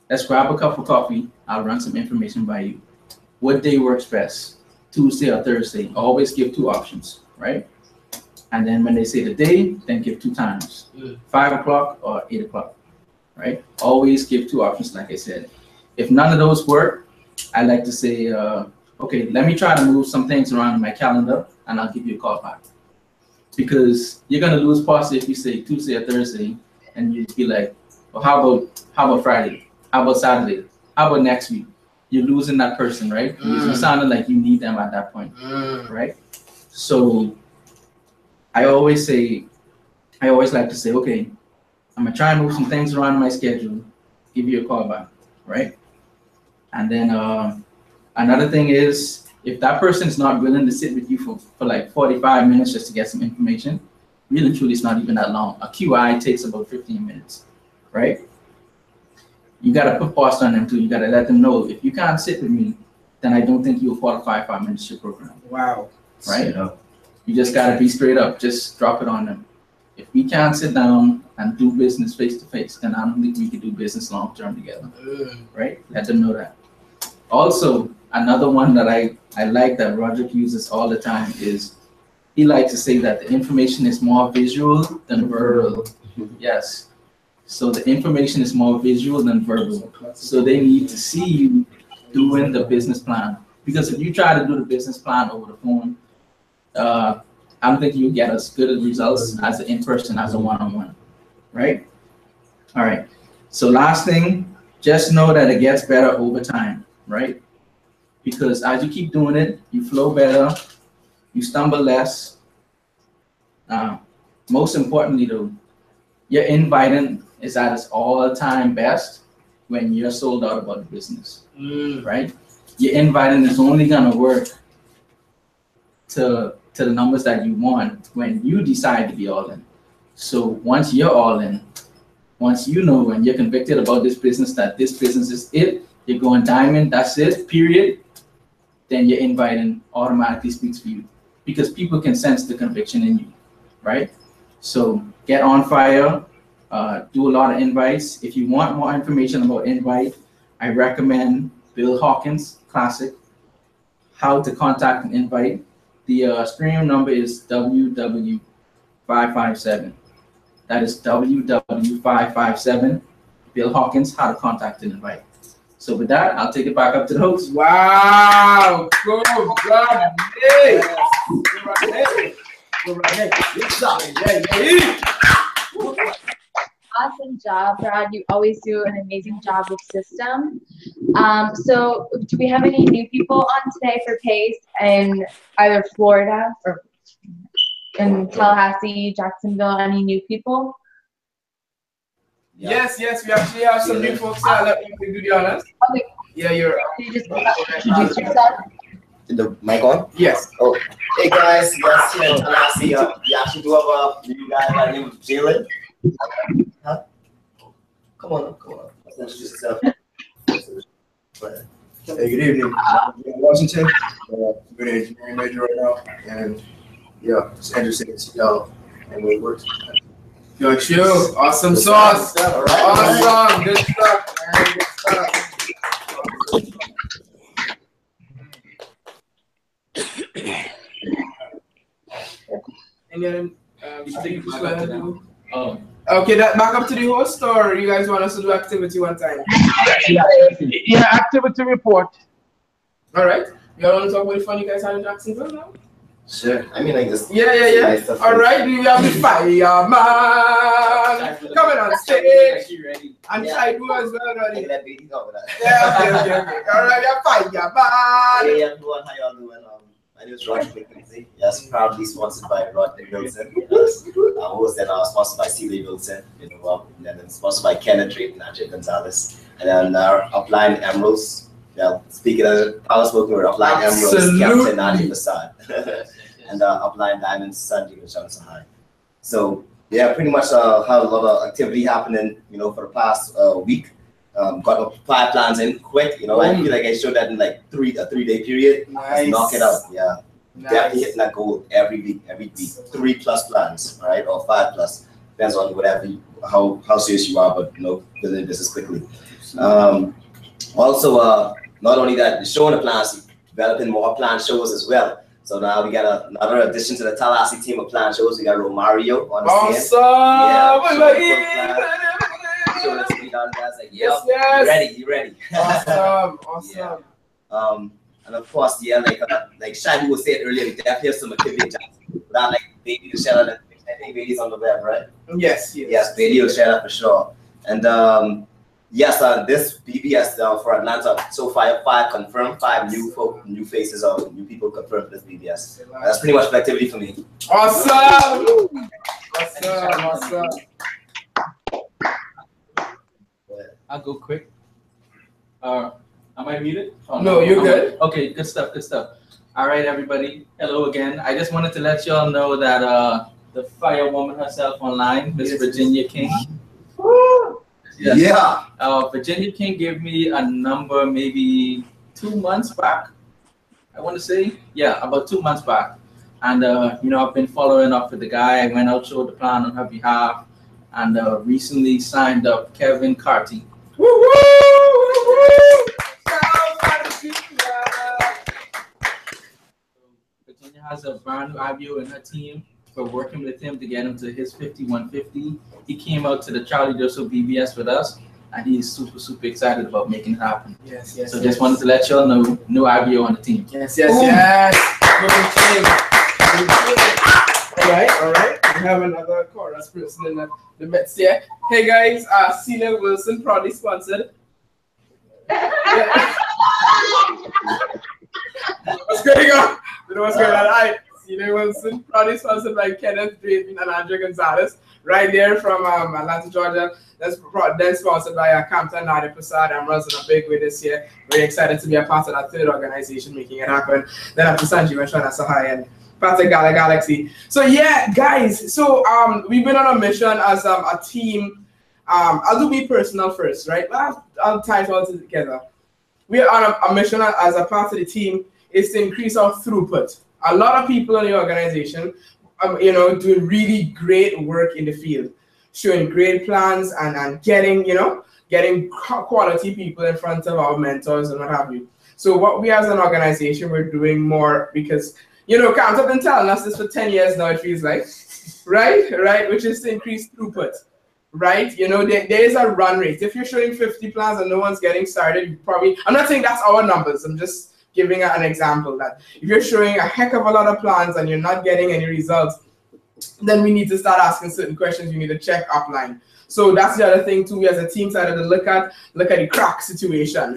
Let's grab a cup of coffee. I'll run some information by you. What day works best? Tuesday or Thursday? Always give 2 options, right? And then when they say the day, then give 2 times, 5 o'clock or 8 o'clock, right? Always give 2 options, like I said. If none of those work, I like to say, okay, let me try to move some things around in my calendar and I'll give you a call back. Because you're gonna lose positive if you say Tuesday or Thursday and you be like, well, how about Friday? How about Saturday? How about next week? You're losing that person, right? You're sounding like you need them at that point, right? So I always like to say, okay, I'm gonna try and move some things around in my schedule, give you a call back, right? And then another thing is, if that person is not willing to sit with you for like 45 minutes just to get some information, really and truly it's not even that long. A QI takes about 15 minutes, right? You gotta put pause on them too. You gotta let them know, if you can't sit with me, then I don't think you'll qualify for our mentorship program. Wow. Right? You just gotta be straight up, just drop it on them. If we can't sit down and do business face to face, then I don't think we can do business long term together, right? Let them know that. Also, another one that I like that Roderick uses all the time is, he likes to say that the information is more visual than verbal. Yes. So the information is more visual than verbal. So they need to see you doing the business plan. Because if you try to do the business plan over the phone, I don't think you'll get as good results as an in-person, as a one-on-one, right? All right. So last thing, just know that it gets better over time, right? Because as you keep doing it, you flow better, you stumble less. Most importantly, though, your inviting is at its all-time best when you're sold out about the business, right? Your inviting is only gonna work to the numbers that you want when you decide to be all in. So once you're all in, once you know and you're convicted about this business, that this business is it, you're going diamond, that's it, period, then your inviting automatically speaks for you because people can sense the conviction in you, right? So get on fire, do a lot of invites. If you want more information about invite, I recommend Bill Hawkins' classic, How to Contact an Invite. The stream number is WW557. That is WW557. Bill Hawkins, How to Contact an Invite. So with that, I'll take it back up to the host. Wow! Go right ahead. Awesome job, Rod. You always do an amazing job with system. So do we have any new people on today for Pase in either Florida or in Tallahassee, Jacksonville? Any new people? Yes, we actually have some new folks here. Let me do the honors. Okay. Yeah, you're. Can you just introduce yourself? The mic on? Yes. Oh, hey guys, yes, here in Tallahassee, we actually do have a new guy by the name of Jalen. Huh? Come on. Let's introduce yourself. Hey, good evening. I'm in Washington. Good engineering major right now, and yeah, it's interesting to see how and what it works. Yo, chill. Awesome sauce. All right. Awesome. Good stuff, man. Good stuff. And then, you think you go ahead and Oh. Okay, that back up to the host, or you guys want us to do activity one time? Yeah, activity report. All right. You all want to talk about the fun you guys had in Jacksonville now? Sure. I mean, like this. Yeah. All right, we have the fireman coming on stage. And Shaibu as well, buddy. Yeah, okay. All right, we have fireman. Hey everyone, how y'all doing? My name is Rodney Wilson. Yes, proudly sponsored by Rodney Wilson. Yes. Then sponsored by Celia Wilson. And then sponsored by Kenneth Drake and Ajay Gonzalez. And then our upline Emeralds. Yeah, speaking of, I was working with upline Emeralds, Captain Nadi Prasad. And upline Diamonds, Sanjeev Johnson High. So yeah, pretty much have a lot of activity happening, for the past week. Got 5 plans in quick, I feel like I showed that in like a 3-day period. Nice. Knock it out, yeah. Nice. Definitely hitting that goal every week. 3+ plans, right, or 5+. Depends on whatever, how serious you are, but building business quickly. Also, not only that, the showing the plans, developing more plan shows as well. So now we got another addition to the Tallahassee team of plan shows. We got Romario on the stand. Awesome! Yeah, you ready? Awesome. And of course, yeah, like Shadi was saying earlier, we definitely have some activity without like baby to share out. I think baby's on the web, right? Yes, baby will share that for sure. And yes, this BBS for Atlanta so far 5 confirmed, 5 new faces or new people confirmed for this BBS. That's pretty much the activity for me. Awesome! I'll go quick. Am I muted? Oh, no, you're good. Okay, good stuff. All right, everybody. Hello again. I just wanted to let y'all know that the firewoman herself online, Miss Virginia King. Yes. Yeah. Virginia King gave me a number maybe 2 months back. I want to say, yeah, about 2 months back. And I've been following up with the guy. I went out, showed the plan on her behalf, and recently signed up Kevin Carty. Virginia has a brand new IBO in her team. We're working with him to get him to his 5150. He came out to the Charlie D'Urso BBS with us, and he's super excited about making it happen. Yes. So just wanted to let y'all know, new IBO on the team. Yes. All right. We have another chorus person in the Mets here. Hey guys, Celia Wilson proudly sponsored. What's going on? All right. Celia Wilson, proudly sponsored by Kenneth Drayton and Andrea Gonzalez, right there from Atlanta, Georgia. That's then sponsored by Campton Nadia Prasad. I'm running a big way this year. Very excited to be a part of that third organization making it happen. Then after Sanjeev and Shana Sahai and part of Galaxy. So yeah, guys. So we've been on a mission as a team. I'll do me personal first, right? I'll tie it all together. We are on a mission as a part of the team is to increase our throughput. A lot of people in the organization, doing really great work in the field, showing great plans and getting quality people in front of our mentors and what have you. So what we as an organization, we're doing more because, Camps have been telling us this for 10 years now, it feels like, right, which is to increase throughput. Right, there is a run rate. If you're showing 50 plans and no one's getting started, you probably, I'm not saying that's our numbers, I'm just giving an example that if you're showing a heck of a lot of plans and you're not getting any results, then we need to start asking certain questions. You need to check upline. So that's the other thing too. We as a team started to look at the crack situation.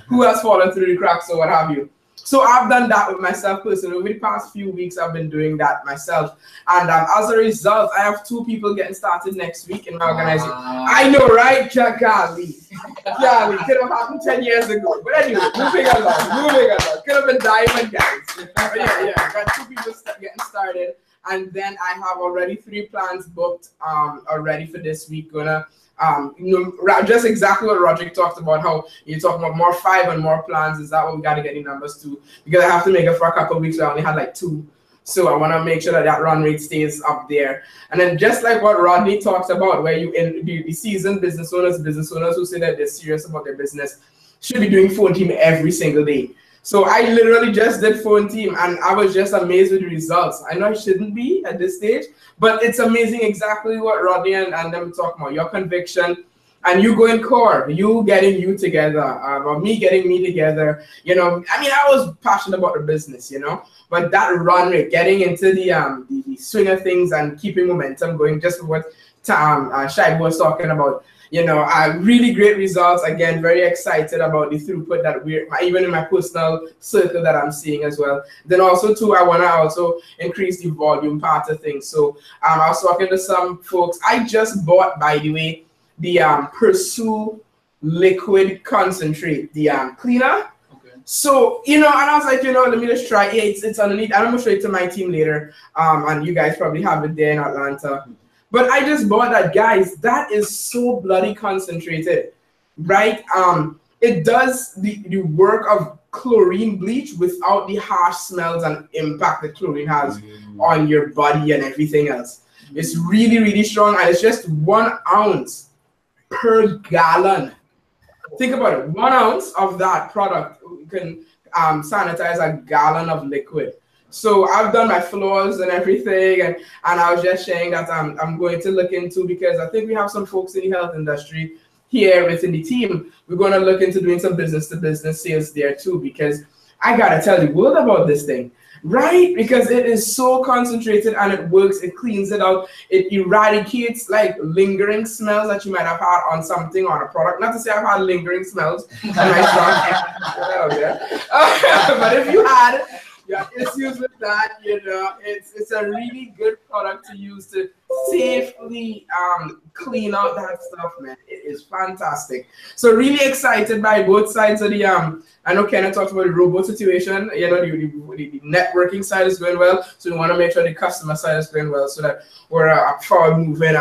Who has fallen through the cracks or what have you. So I've done that with myself personally. Over the past few weeks, I've been doing that myself. And as a result, I have 2 people getting started next week in my organization. I know, right? Golly. Could have happened 10 years ago. But anyway, moving along. Could have been diamond, guys. But yeah, got 2 people getting started. And then I have already 3 plans booked already for this week. Just exactly what Roderick talked about, how you're talking about more 5 and more plans. Is that what we got to get the numbers to? Because I have to make it for a couple of weeks. I only had like 2. So I want to make sure that run rate stays up there. And then just like what Rodney talked about, where the seasoned business owners who say that they're serious about their business should be doing phone team every single day. So I literally just did phone team and I was just amazed with the results. I know I shouldn't be at this stage, but it's amazing exactly what Rodney and them talking about, your conviction and you going core, you getting you together, or me getting me together. I was passionate about the business, but that run rate, getting into the swing of things and keeping momentum going, just what Shaibu was talking about. Really great results. Again, very excited about the throughput that even in my personal circle that I'm seeing as well. Then also too, I want to also increase the volume part of things. So I was talking to some folks. I just bought, by the way, the Pursue liquid concentrate, the cleaner. Okay. So, and I was like, let me just try it. It's underneath. I'm going to show it to my team later. And you guys probably have it there in Atlanta. But I just bought that, guys. That is so bloody concentrated, right? It does the work of chlorine bleach without the harsh smells and impact that chlorine has on your body and everything else. It's really, really strong, and it's just 1 ounce per gallon. Think about it. 1 ounce of that product can sanitize a gallon of liquid. So I've done my floors and everything, and I was just sharing that I'm going to look into, because I think we have some folks in the health industry here within the team. We're going to look into doing some business-to-business sales there too, because I got to tell the world about this thing, right? Because it is so concentrated and it works, it cleans it out, it eradicates like lingering smells that you might have had on something, on a product. Not to say I've had lingering smells on my stuff, but if you had issues with that, it's a really good product to use to safely clean out that stuff, man. It is fantastic. So really excited by both sides of the I know Kenneth talked about the robot situation. The networking side is going well, so we want to make sure the customer side is going well, so that we're a forward moving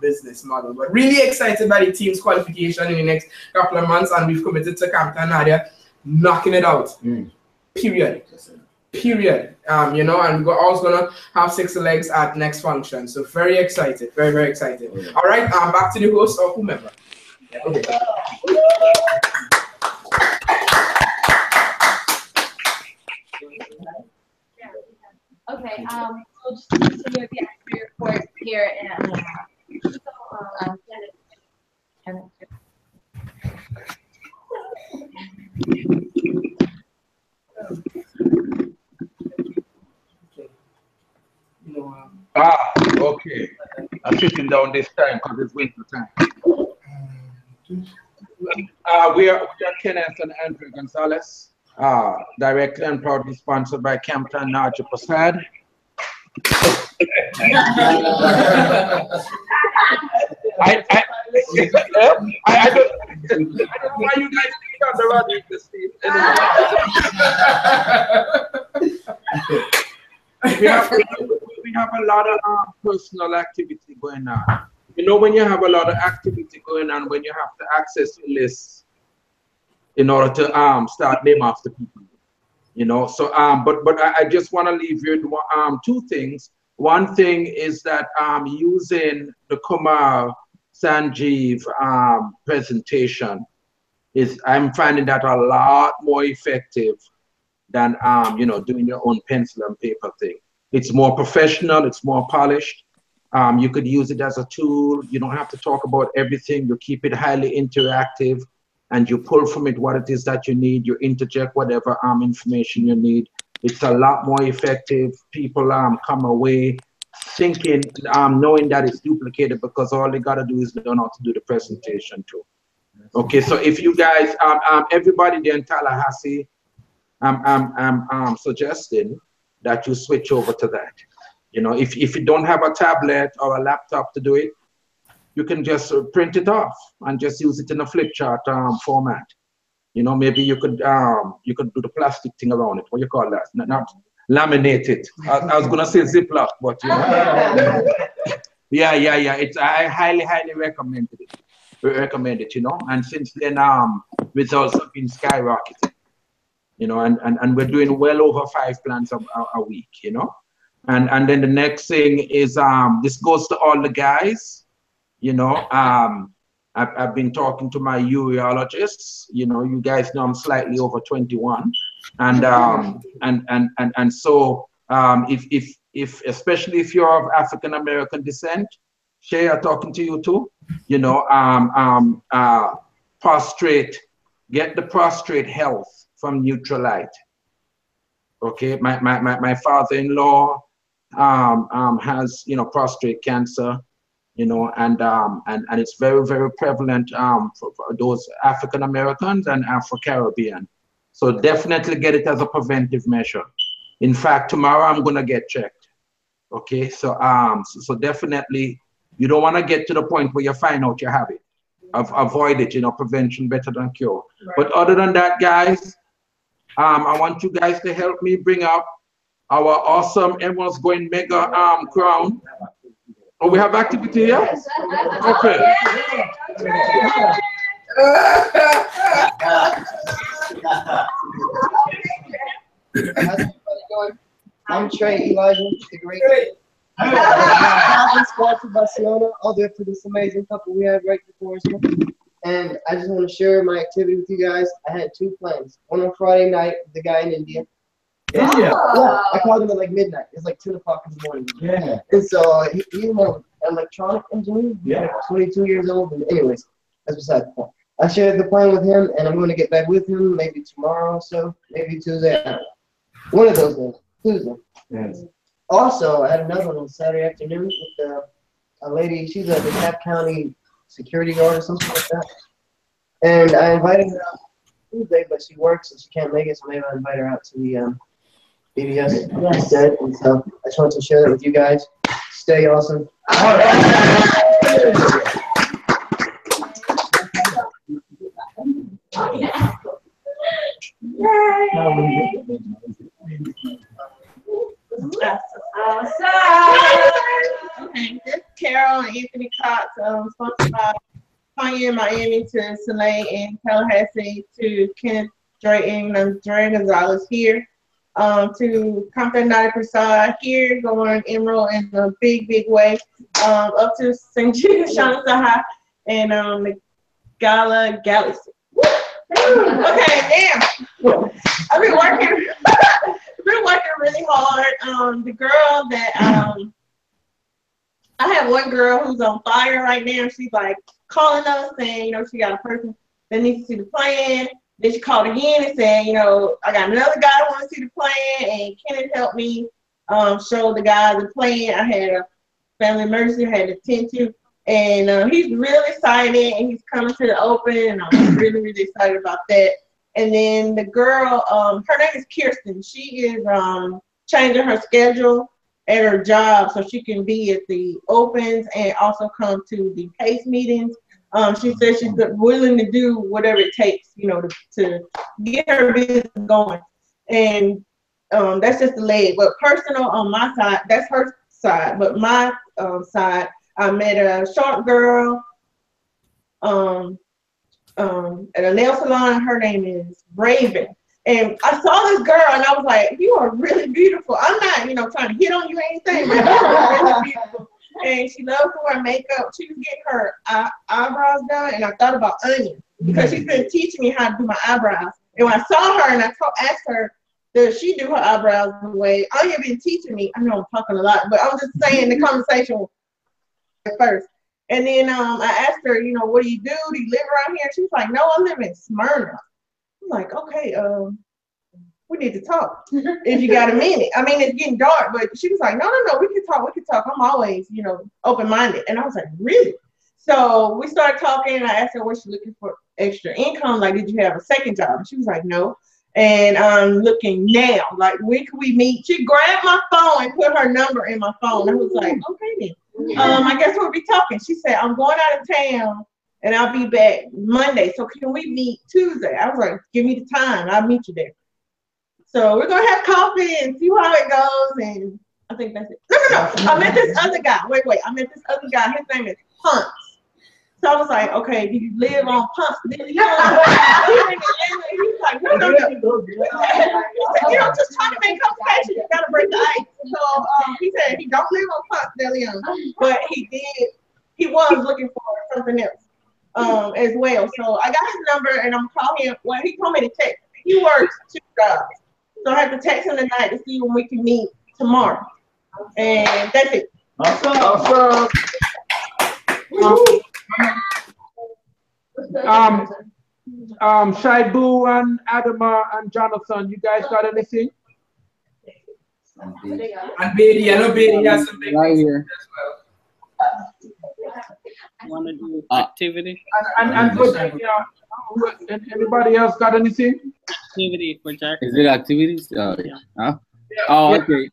business model. But really excited by the team's qualification in the next couple of months, and we've committed to Campton Nadia knocking it out. Period. And we're also gonna have 6 legs at next function. So very excited, very, very excited. All right, back to the host or whomever. Okay. Okay. We'll just continue with the extra report here and Okay. I'm sitting down this time because it's winter time. We are Kenneth and Andrea Gonzalez, directly and proudly sponsored by Campton Nadia Prasad. I don't know why you guys think I'm the Rodney Steve. We have a lot of personal activity going on. You know, when you have a lot of activity going on, when you have to access your lists in order to start name after people, you know. So but I just want to leave you with two things. One thing is that using the Kumar Sanjeev presentation I'm finding that a lot more effective than you know, doing your own pencil and paper thing. It's more professional, it's more polished. You could use it as a tool. You don't have to talk about everything. You keep it highly interactive and you pull from it what it is that you need. You interject whatever information you need. It's a lot more effective. People come away thinking, knowing that it's duplicated because all they got to do is learn how to do the presentation too. Okay, so if you guys, everybody there in Tallahassee, I'm suggesting that you switch over to that. You know, if you don't have a tablet or a laptop to do it, you can just print it off and just use it in a flip chart format. You know, maybe you could do the plastic thing around it. What do you call that? Not laminate it. I was gonna say Ziploc, but you know. yeah. I highly recommend it. You know. And since then, results have been skyrocketing. You know, and we're doing well over 5 plans a week. You know. And then the next thing is this goes to all the guys. You know, I've been talking to my urologists. You know, you guys know I'm slightly over 21, and so if especially if you're of African American descent, Shay, I'm talking to you too. You know, prostrate, get the prostrate health from Neutralite. Okay, my father-in-law has, you know, prostate cancer. You know, and it's very prevalent for those African Americans and Afro-Caribbean. So definitely get it as a preventive measure. In fact, tomorrow I'm gonna get checked. Okay, so so definitely you don't want to get to the point where you find out you have it. Avoid it. You know, prevention better than cure. Right. But other than that, guys, I want you guys to help me bring up our awesome Everyone's Going Mega crown. Oh, we have activity here? Yes. Okay. I'm Trey Elijah, the great. Sponsored by Siona, all there for this amazing couple we have right before us. And I just want to share my activity with you guys. I had 2 plans. One on Friday night with the guy in India. Yeah, I called him at like midnight. It's like 2 o'clock in the morning. Yeah. And so he's an electronic engineer. Yeah. Like 22 years old. And anyways, that's beside the point. I shared the plan with him, and I'm going to get back with him maybe tomorrow or so, maybe Tuesday. One of those days, Tuesday. Yes. Also, I had another one on Saturday afternoon with a lady. She's a DeKalb County security guard or something like that. And I invited her out Tuesday, but she works and she can't make it, so maybe I'll invite her out to the BBS instead. And so I just wanted to share that with you guys. Stay awesome. All right. That's awesome. Okay, this is Carol and Anthony Cox, sponsored by Tanya in Miami to Soleil in Tallahassee to Kenneth Drayton and Dre Gonzalez here. To Compton 90% here, going Emerald in a big way. Up to St. Jude, Shanghai, and the Gala Galaxy. Okay, damn. I've been working. Been working really hard. The girl that I have one girl who's on fire right now. She's like calling us saying, you know, she got a person that needs to see the plan. Then she called again and said, you know, I got another guy that wants to see the plan, and Kenneth helped me show the guy the plan. I had a family emergency I had to attend to, and he's really excited, and he's coming to the open, and I'm really excited about that. And then the girl, her name is Kirsten. She is changing her schedule at her job so she can be at the opens and also come to the PACE meetings. She says she's willing to do whatever it takes, you know, to get her business going. And that's just the leg. But personal on my side, that's her side. But my side, I met a short girl at a nail salon. Her name is Raven. And I saw this girl and I was like, you are really beautiful. I'm not, you know, trying to hit on you or anything, but you are really beautiful. And she loves to wear makeup. She was getting her eyebrows done, and I thought about Onion because she's been teaching me how to do my eyebrows. And when I saw her and I asked her, does she do her eyebrows the way Onion been teaching me? I know I'm talking a lot, but I'm just saying the conversation first. And then I asked her, you know, what do you do? Do you live around here? She was like, no, I live in Smyrna. I'm like, okay, we need to talk if you got a minute. I mean, it's getting dark, but she was like, no, we can talk. I'm always, you know, open-minded. And I was like, really? So we started talking, and I asked her, was she looking for extra income? Like, did you have a second job? And she was like, no. And I'm looking now, like, when can we meet? She grabbed my phone and put her number in my phone. I was like, okay then. I guess we'll be talking. She said, I'm going out of town and I'll be back Monday. So can we meet Tuesday? I was like, give me the time. I'll meet you there. So we're going to have coffee and see how it goes. And I think that's it. No. I met this other guy. Wait. I met this other guy. His name is Punks. So I was like, okay, do you live on Punks? He was like, no. He said, you know, just trying to make conversation. You got to break the ice. So he said he don't live on Punks, De Leon, but he was looking for something else as well. So I got his number and I'm calling him. Well, he told me to text. He works 2 jobs. So I have to text him tonight to see when we can meet tomorrow. And that's it. Awesome. Shaibu and Adama and Jonathan, you guys got anything? And Beatty, I know Beatty has some big right here. as well. Want to do activity? And anybody else got anything? Activity for Jack. Is it activities? Huh? Oh, okay.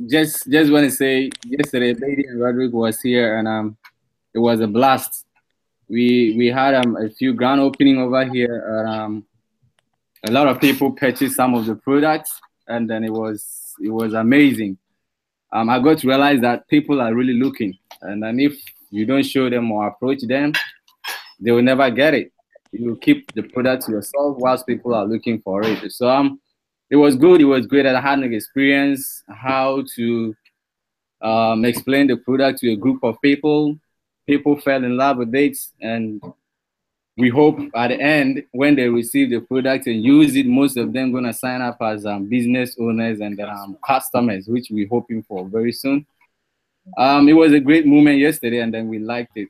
Just want to say, yesterday, Lady and Roderick was here, and it was a blast. We had a few grand opening over here. A lot of people purchased some of the products, and then it was amazing. I got to realize that people are really looking, and then if you don't show them or approach them, they will never get it. You keep the product to yourself whilst people are looking for it. So it was good. It was great that I had an experience how to explain the product to a group of people. People fell in love with it, and we hope at the end, when they receive the product and use it, most of them gonna sign up as business owners and customers, which we're hoping for very soon. It was a great moment yesterday, and then we liked it.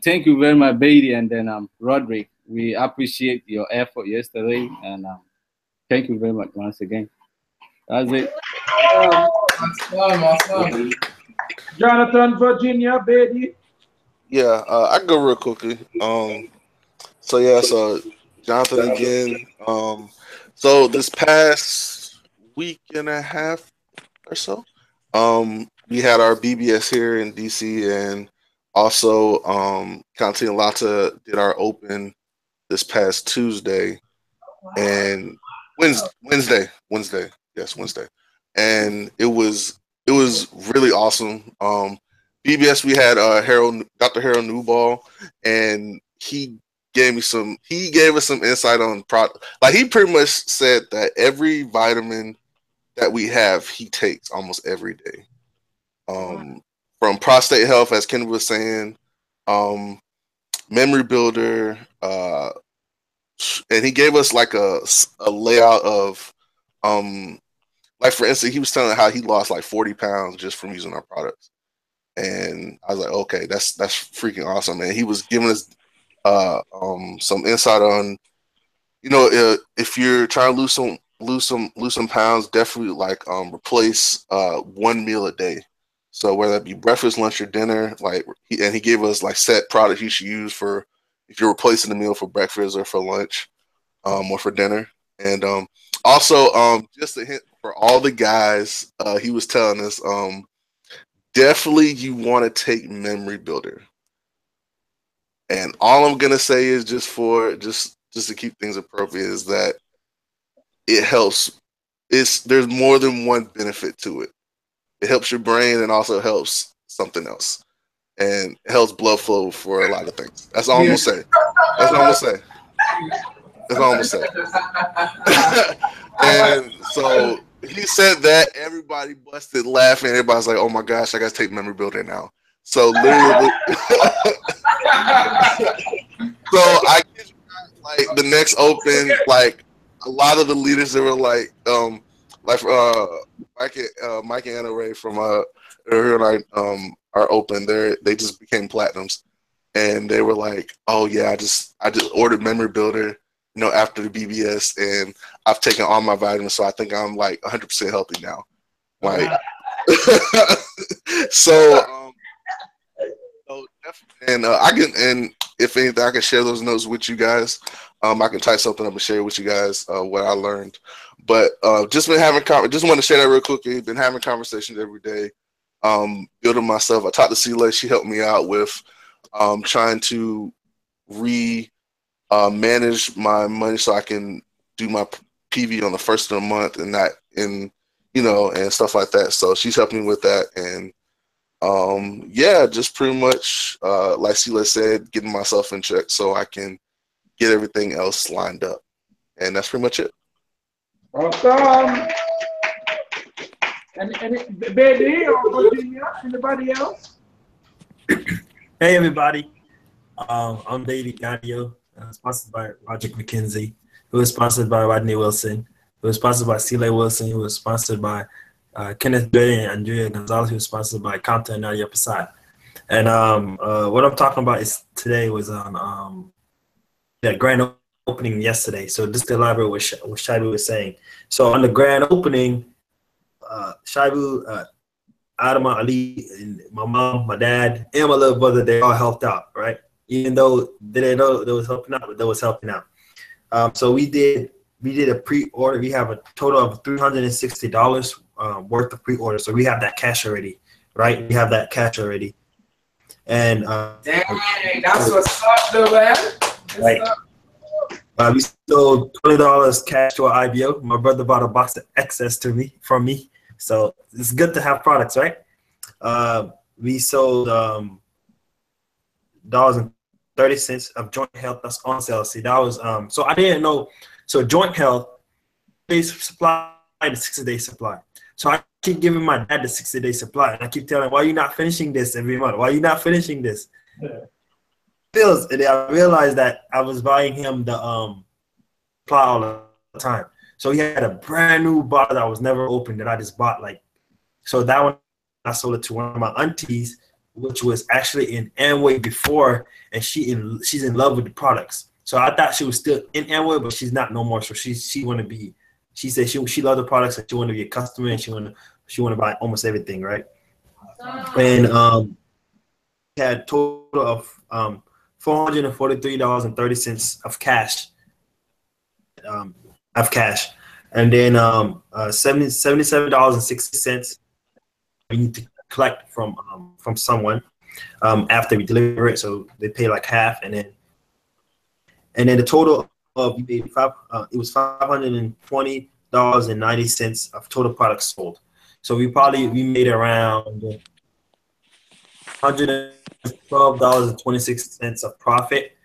Thank you very much, Beatty, and then Roderick. We appreciate your effort yesterday, and thank you very much once again. That's it. Awesome. Jonathan, Virginia, Beatty. Yeah, I can go real quickly. So Jonathan again. So this past week and a half or so, we had our BBS here in DC, and also Conti and Lata did our open this past Tuesday and Wednesday. Yes, Wednesday, and it was really awesome. BBS, we had Dr. Harold Newball, and he gave us some insight on product. Like, he pretty much said that every vitamin that we have, he takes almost every day. From prostate health, as Ken was saying, memory builder, and he gave us like a layout of, like, for instance, he was telling how he lost like 40 pounds just from using our products. And I was like, okay, that's freaking awesome. And he was giving us some insight on, you know, if you're trying to lose some pounds, definitely like replace 1 meal a day. So whether that be breakfast, lunch, or dinner, like, he gave us like set products you should use for if you're replacing the meal for breakfast or for lunch, or for dinner. And also just a hint for all the guys, he was telling us, definitely you want to take Memory Builder. And all I'm gonna say is just to keep things appropriate is that it helps. There's more than one benefit to it. It helps your brain and also helps something else, and it helps blood flow for a lot of things. That's all I'm gonna say. That's all I'm gonna say. That's all I'm gonna say. And so he said that, everybody busted laughing. Everybody's like, "Oh my gosh, I gotta take Memory Builder now." So literally, so I kid you not, like the next open, like a lot of the leaders that were like Mike and Anna Ray from our open, they just became platinums, and they were like, "Oh yeah, I just ordered Memory Builder, after the BBS, and I've taken all my vitamins, so I think I'm like 100% healthy now." Like, so definitely, and and if anything, I can share those notes with you guys. I can type something up and share with you guys what I learned. But just want to share that real quickly. Been having conversations every day, building myself. I talked to Celia. She helped me out with trying to manage my money so I can do my PV on the first of the month and not and stuff like that. So she's helping me with that, and yeah, just pretty much like Celia said, getting myself in check so I can get everything else lined up, and that's pretty much it. Awesome. And Betty or Virginia, anybody else? Hey everybody, I'm David Gadio, sponsored by Roger McKenzie, who was sponsored by Rodney Wilson, who was sponsored by Celia Wilson, who was sponsored by Kenneth Berry and Andrea Gonzalez, who was sponsored by Compton and Nadia Prasad. And what I'm talking about today was on that grand opening yesterday. So just to elaborate what Shaibu was saying. So on the grand opening, Shaibu, Adama, Ali, and my mom, my dad, and my little brother, they all helped out, right? Even though they didn't know they was helping out, but they was helping out. So we did a pre-order. We have a total of $360 worth of pre-order. So we have that cash already, right? We have that cash already. And dang, that's what's up, though, man. Right. We sold $20 cash to our IBO. My brother bought a box of excess from me. So it's good to have products, right? We sold $1.30 of Joint Health that's on sale. See, that was so I didn't know. So Joint Health, they supply the 60-day supply. So I keep giving my dad the 60-day supply, and I keep telling him, "Why are you not finishing this every month? Why are you not finishing this?" Bills, and I realized that I was buying him the supply all the time. So he had a brand new bottle that was never opened that I just bought. So that one I sold it to one of my aunties, which was actually in Amway before, and she's in love with the products. So I thought she was still in Amway, but she's not no more. So she said she loved the products and she wanted to be a customer, and she wanted to buy almost everything, right? And had a total of $443.30 of cash. And then $77.60 we need to collect from someone after we deliver it. So they pay like half, and then the total of it was $520.90 of total products sold. So we made around $112.26 of profit.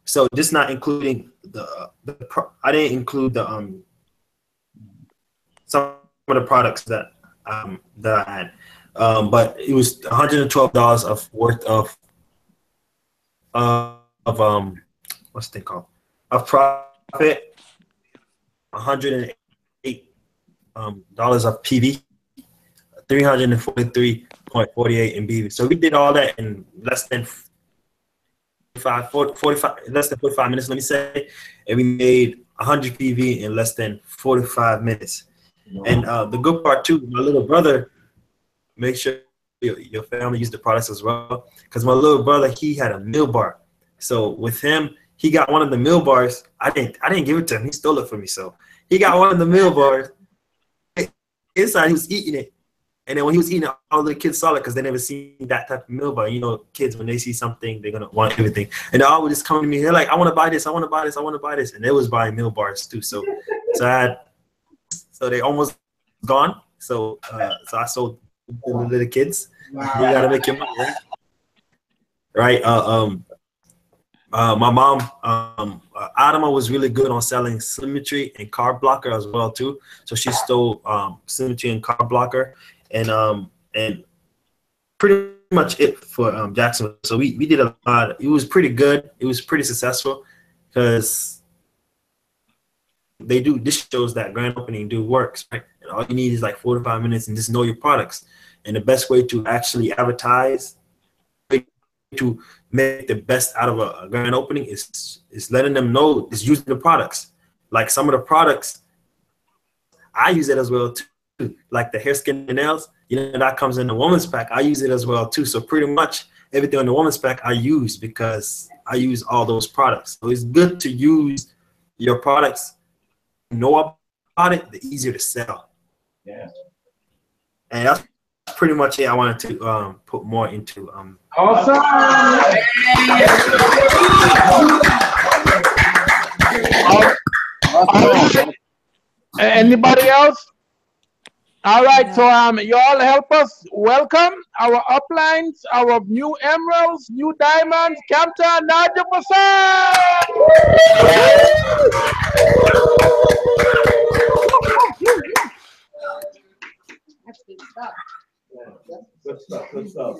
So just not including I didn't include the some of the products that I had, but it was $112 of worth of what's the thing called of profit, $108 dollars of PV, 343.48 in BV. So we did all that in less than 45 minutes, let me say, and we made 100 PV in less than 45 minutes. And the good part too, my little brother, make sure your family use the products as well, because my little brother, he had a meal bar. So with him, he got one of the meal bars. I didn't give it to him. He stole it from me. So he got one of the meal bars. Inside, he was eating it, And then when he was eating, all the kids saw it because they never seen that type of meal bar. You know, kids, when they see something, they're going to want everything. And they all would just come to me. They're like, I want to buy this. I want to buy this. I want to buy this. And they was buying meal bars too. So they almost gone. So I sold to the kids. Wow. You got to make your money, right? My mom, Adama, was really good on selling Symmetry and Carb Blocker as well too. So she stole Symmetry and Carb Blocker, and pretty much it for Jacksonville. So we did a lot. It was pretty good. It was pretty successful because they do. This shows that grand opening works, right? And all you need is like 4 to 5 minutes and just know your products. And the best way to actually advertise, to make the best out of a grand opening is letting them know, is using the products. Like some of the products, I use it as well too. Like the hair, skin, and nails, you know, that comes in the woman's pack. I use it as well too. So pretty much everything in the woman's pack I use because I use all those products. So it's good to use your products, know about it, the easier to sell. Yeah. And that's pretty much it. I wanted to put more into awesome. Anybody else? All right, so you all help us welcome our uplines, our new emeralds, new diamonds, Kamta Nadia Prasad. That's good stuff. Good stuff, good stuff.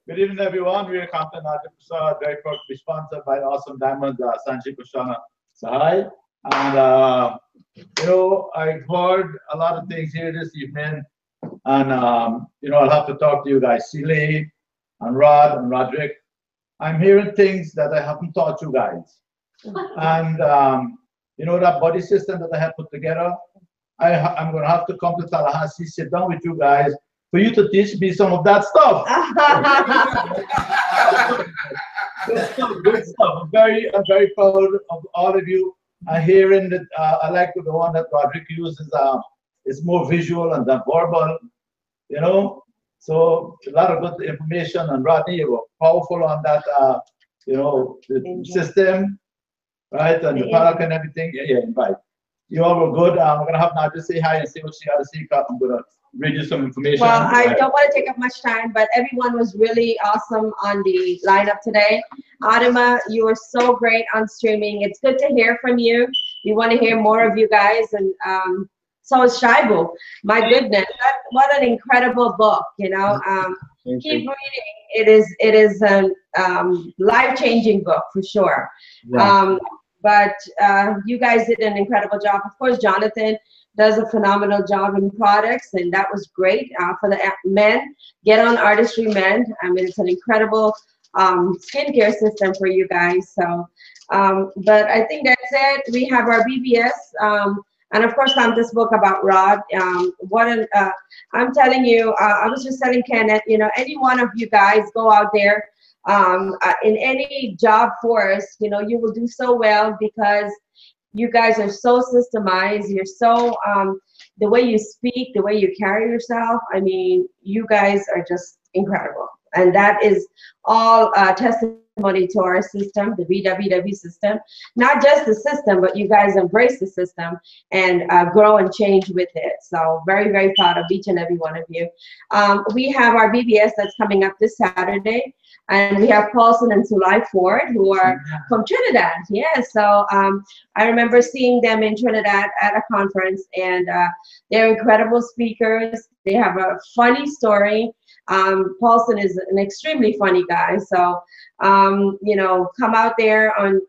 Good evening, everyone. We are Kamta Nadia Prasad, very proud to be sponsored by Awesome Diamonds, Sanjay Kushana Sahai. And, you know, I've heard a lot of things here this evening. And, you know, I'll have to talk to you guys, Seeley and Rod and Roderick. I'm hearing things that I haven't taught you guys. And, you know, that body system that I have put together, I'm going to have to come to Tallahassee, sit down with you guys for you to teach me some of that stuff. Good stuff. I'm very proud of all of you. Hearing that, I like the one that Roderick uses. It's more visual and than verbal, you know. So a lot of good information. And Rodney, you were powerful on that, you know, the system, right, and the product and everything. Yeah, right. You all were good. We're gonna have Nadia say hi and see what she got to say. I'm gonna read you some information. Well, I don't want to take up much time, but everyone was really awesome on the lineup today. Adama, you were so great on streaming. It's good to hear from you. We want to hear more of you guys, and so is Shaibu. My goodness, what an incredible book! You know, keep reading. It is a life-changing book for sure. Yeah. But you guys did an incredible job. Of course, Jonathan does a phenomenal job in products, and that was great. For the men, get on Artistry Men. I mean, it's an incredible skincare system for you guys. So, but I think that's it. We have our BBS, and of course, this book about Rod. I'm telling you, I was just telling Kenneth, you know, any one of you guys go out there in any job force, you know, you will do so well because you guys are so systemized. You're so, the way you speak, the way you carry yourself, I mean, you guys are just incredible. And that is all testimony to our system, the BWW system. Not just the system, but you guys embrace the system and grow and change with it. So very, very proud of each and every one of you. We have our BBS that's coming up this Saturday. And we have Paulson and Sulai Ford, who are from Trinidad. Yeah, so I remember seeing them in Trinidad at a conference, and they're incredible speakers. They have a funny story. Paulson is an extremely funny guy. So, you know, come out there on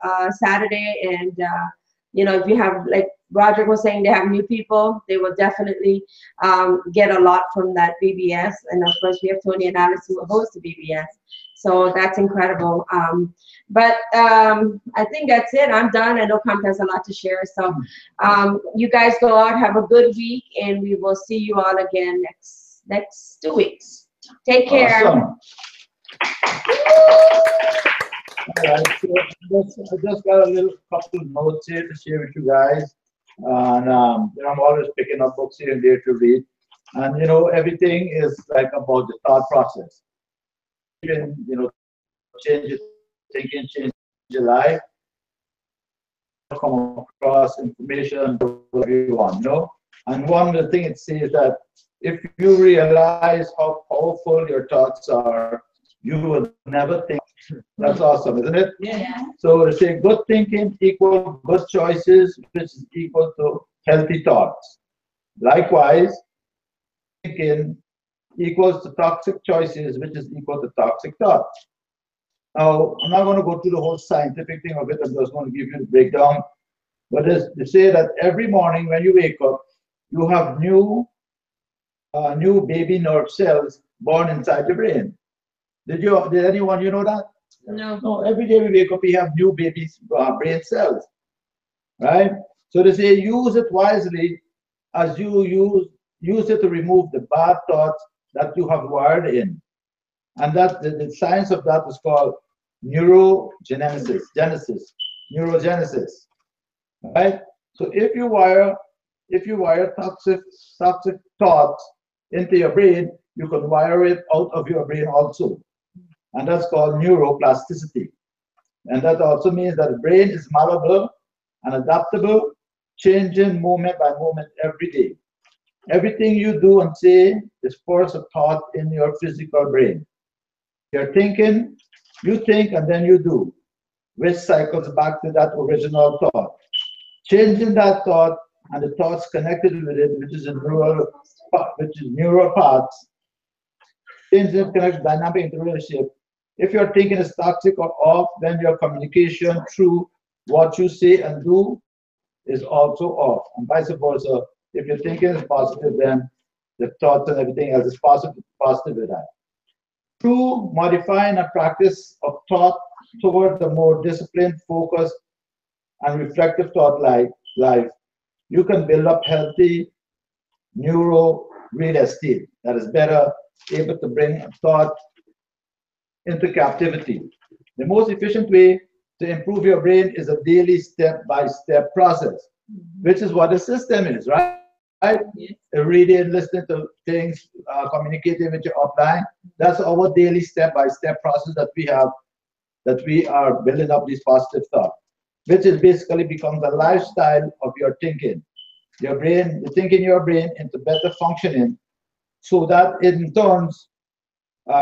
Saturday, and, you know, if you have, like Roderick was saying, they have new people, they will definitely get a lot from that BBS. And of course, we have Tony and Alice who will host the BBS. So that's incredible. But I think that's it. I'm done. I know Kamta has a lot to share. So you guys go out, have a good week, and we will see you all again next 2 weeks. Take care. Awesome. All right, so I just got a little couple of notes here to share with you guys. And you know, I'm always picking up books here and there to read. And everything is like about the thought process. Even change your thinking, change your life, come across information, whatever you want. And one of the things it says that if you realize how powerful your thoughts are, you will never think. That's awesome, isn't it? Yeah. So to say good thinking equal good choices, which is equal to healthy thoughts. Likewise, thinking equals to toxic choices, which is equal to toxic thoughts. Now, I'm not going to go through the whole scientific thing of it. I'm just going to give you the breakdown. But they say that every morning when you wake up, you have new baby nerve cells born inside your brain. Did anyone know that? No. No. Every day we wake up, we have new baby brain cells, right? So they say use it wisely as you use it to remove the bad thoughts that you have wired in. And that the science of that is called neurogenesis, neurogenesis, right? So if you wire toxic thoughts into your brain, you can wire it out of your brain also, and that's called neuroplasticity. And that also means that the brain is malleable and adaptable, changing moment by moment every day. Everything you do and say is first a thought in your physical brain. You're thinking, you think, and then you do, which cycles back to that original thought. Changing that thought and the thoughts connected with it, which is neural paths, changing connects dynamic interrelationship. If your thinking is toxic or off, then your communication through what you say and do is also off, and vice versa. If your thinking is positive, then the thoughts and everything else is positive with that. Through modifying a practice of thought toward the more disciplined, focused, and reflective thought life, you can build up healthy neuro real estate that is better able to bring a thought into captivity. The most efficient way to improve your brain is a daily step-by-step process, which is what the system is, right? Reading, listening to things, communicating with your upline. That's our daily step-by-step process that we have, that we are building up these positive thoughts, which is basically becomes a lifestyle of your thinking. Your brain, you think in your brain into better functioning, so that in turns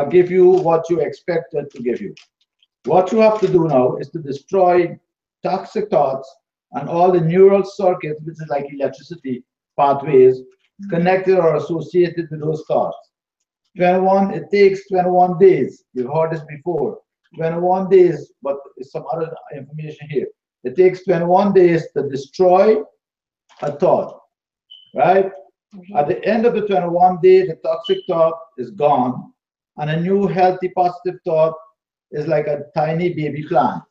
give you what you expect it to give you. What you have to do now is to destroy toxic thoughts and all the neural circuits, which is like electricity pathways, connected or associated with those thoughts. 21, it takes 21 days. You've heard this before. 21 days, but some other information here. It takes 21 days to destroy a thought, right? At the end of the 21 day, the toxic thought is gone, and a new healthy positive thought is like a tiny baby plant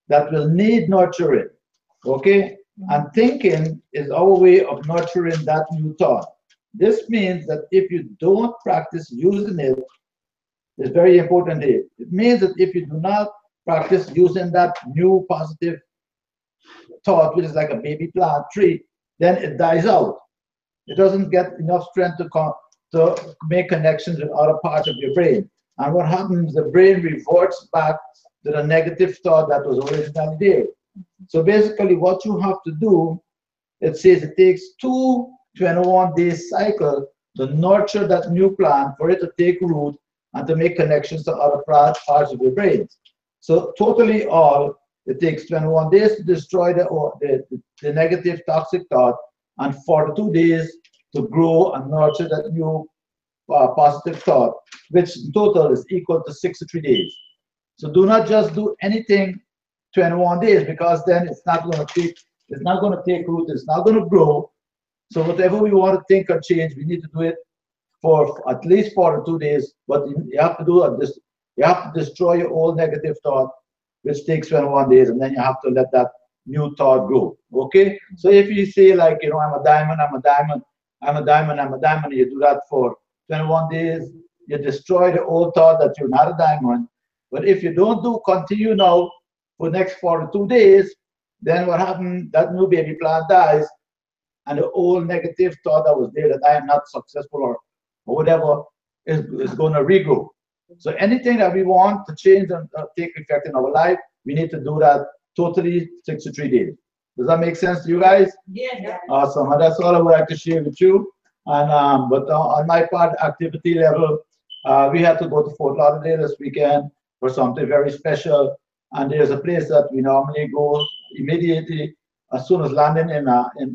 that will need nurturing, okay? And thinking is our way of nurturing that new thought. This means that if you don't practice using it, it's very important here. It means that if you do not practice using that new positive thought, which is like a baby plant tree, then it dies out. It doesn't get enough strength to make connections with other parts of your brain. And what happens, the brain reverts back to the negative thought that was originally there. So basically what you have to do, it says it takes 21 day cycle to nurture that new plant for it to take root and to make connections to other parts of your brain. So totally all, it takes 21 days to destroy the negative toxic thought and 42 days to grow and nurture that new positive thought, which in total is equal to 63 days. So do not just do anything 21 days, because then it's not going to take root, it's not going to grow. So whatever we want to think or change, we need to do it for at least 42 days. But you have to do this. You have to destroy your old negative thought, which takes 21 days, and then you have to let that new thought grow. Okay? So if you say, like, I'm a diamond, I'm a diamond, I'm a diamond, I'm a diamond, you do that for 21 days, you destroy the old thought that you're not a diamond. But if you don't continue now for the next 42 days, then what happens? That new baby plant dies, and the old negative thought that was there that I am not successful or whatever is going to regrow. So anything that we want to change and take effect in our life, we need to do that totally 63 days. Does that make sense to you guys? Yeah. Awesome. And that's all I would like to share with you. And but on my part, activity level, we had to go to Fort Lauderdale this weekend for something very special. And there's a place that we normally go immediately as soon as landing in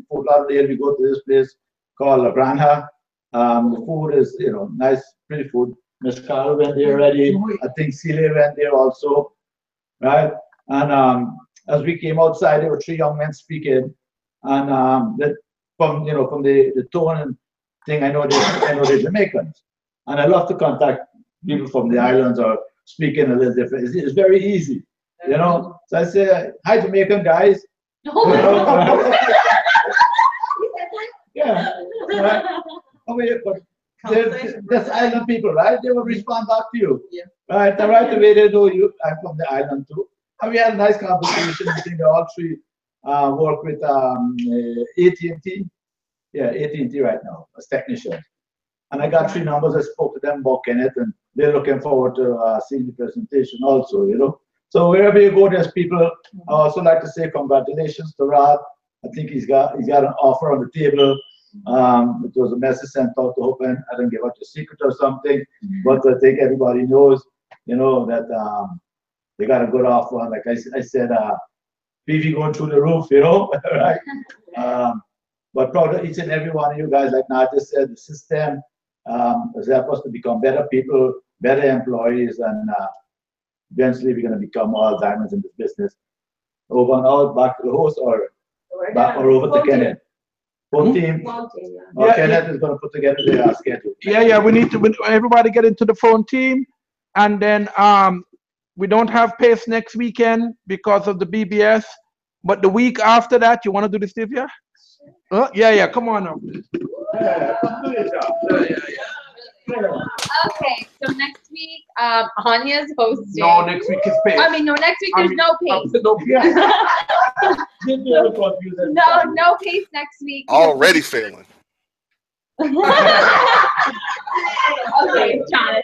Fort Lauderdale. We go to this place called La Granja. The food is, nice, pretty food. Miss Carl went there already. I think Celia went there also, right? And as we came outside, there were 3 young men speaking, and from the tone and thing, I know they're Jamaicans, and I love to contact people from the islands or speaking a little different. It's very easy, So I say, hi, Jamaican guys. Yeah. Right? But that's island people, right? They will respond back to you. Yeah. Right away they know you. I'm from the island too. And we had a nice conversation. I think they all 3 work with AT&T. Yeah, AT&T right now as technicians. And I got 3 numbers. I spoke to them about Kenneth, and they're looking forward to seeing the presentation also, So wherever you go, there's people. I also like to say congratulations to Rod. I think he's got an offer on the table. It was a message sent out to open. I didn't give out the secret or something, but I think everybody knows, that they got a good offer. And like I said, PV going through the roof, right? But proud of each and every one of you guys. Like Nadia said, the system has helped us to become better people, better employees, and eventually we're going to become all diamonds in this business. Over and out, back to the host, or over to Kenneth. Phone team. Yeah, Kenneth is going to put together their schedule. Yeah. We need to everybody get into the phone team, and then we don't have Pace next weekend because of the BBS. But the week after that, you want to do this, Steve? Yeah. Come on now. Okay, so next week, Anya's hosting. No, next week is Pace. No, next week there's no Pace. No Pace next week. Already failing. Okay, Jonathan.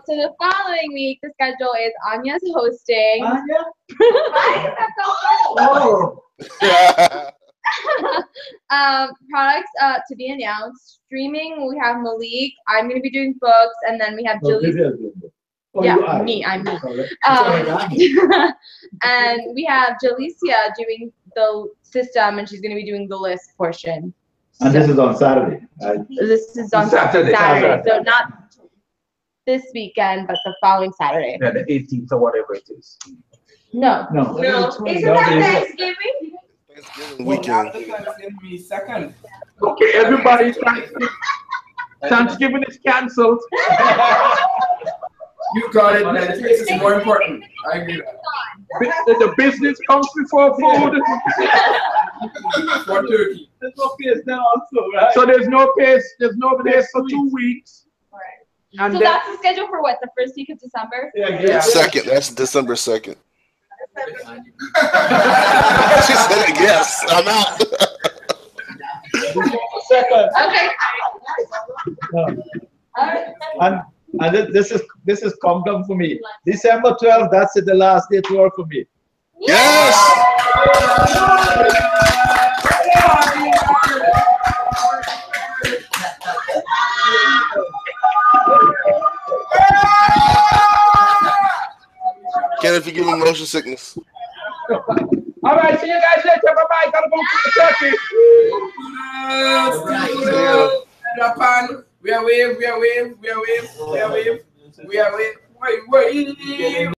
So the following week, the schedule is Anya's hosting. Products to be announced. Streaming, we have Malik. I'm going to be doing books, and then we have Julie. I'm me. And we have Jalicia doing the system, and she's going to be doing the list portion. And this is on Saturday, right? This is on Saturday. So not this weekend, but the following Saturday. Yeah, the 18th or whatever it is. No. Isn't that Thanksgiving? Weekend. Second. Okay, everybody, Thanksgiving is cancelled. You got it, man. This is more important. I agree with that. The business comes before food. For turkey. There's no Pace now also, right? So there's no Pace for 2 weeks. Right. So that's the schedule for what? The first week of December? Yeah. Second. That's December 2nd. She said it, yes. I'm out. Okay. And this is countdown for me. December 12th, that's the last day to work for me. Yes. Ken, if you give me motion sickness. All right, see you guys later. Bye-bye. Gotta go to the turkey. Japan, we are wave.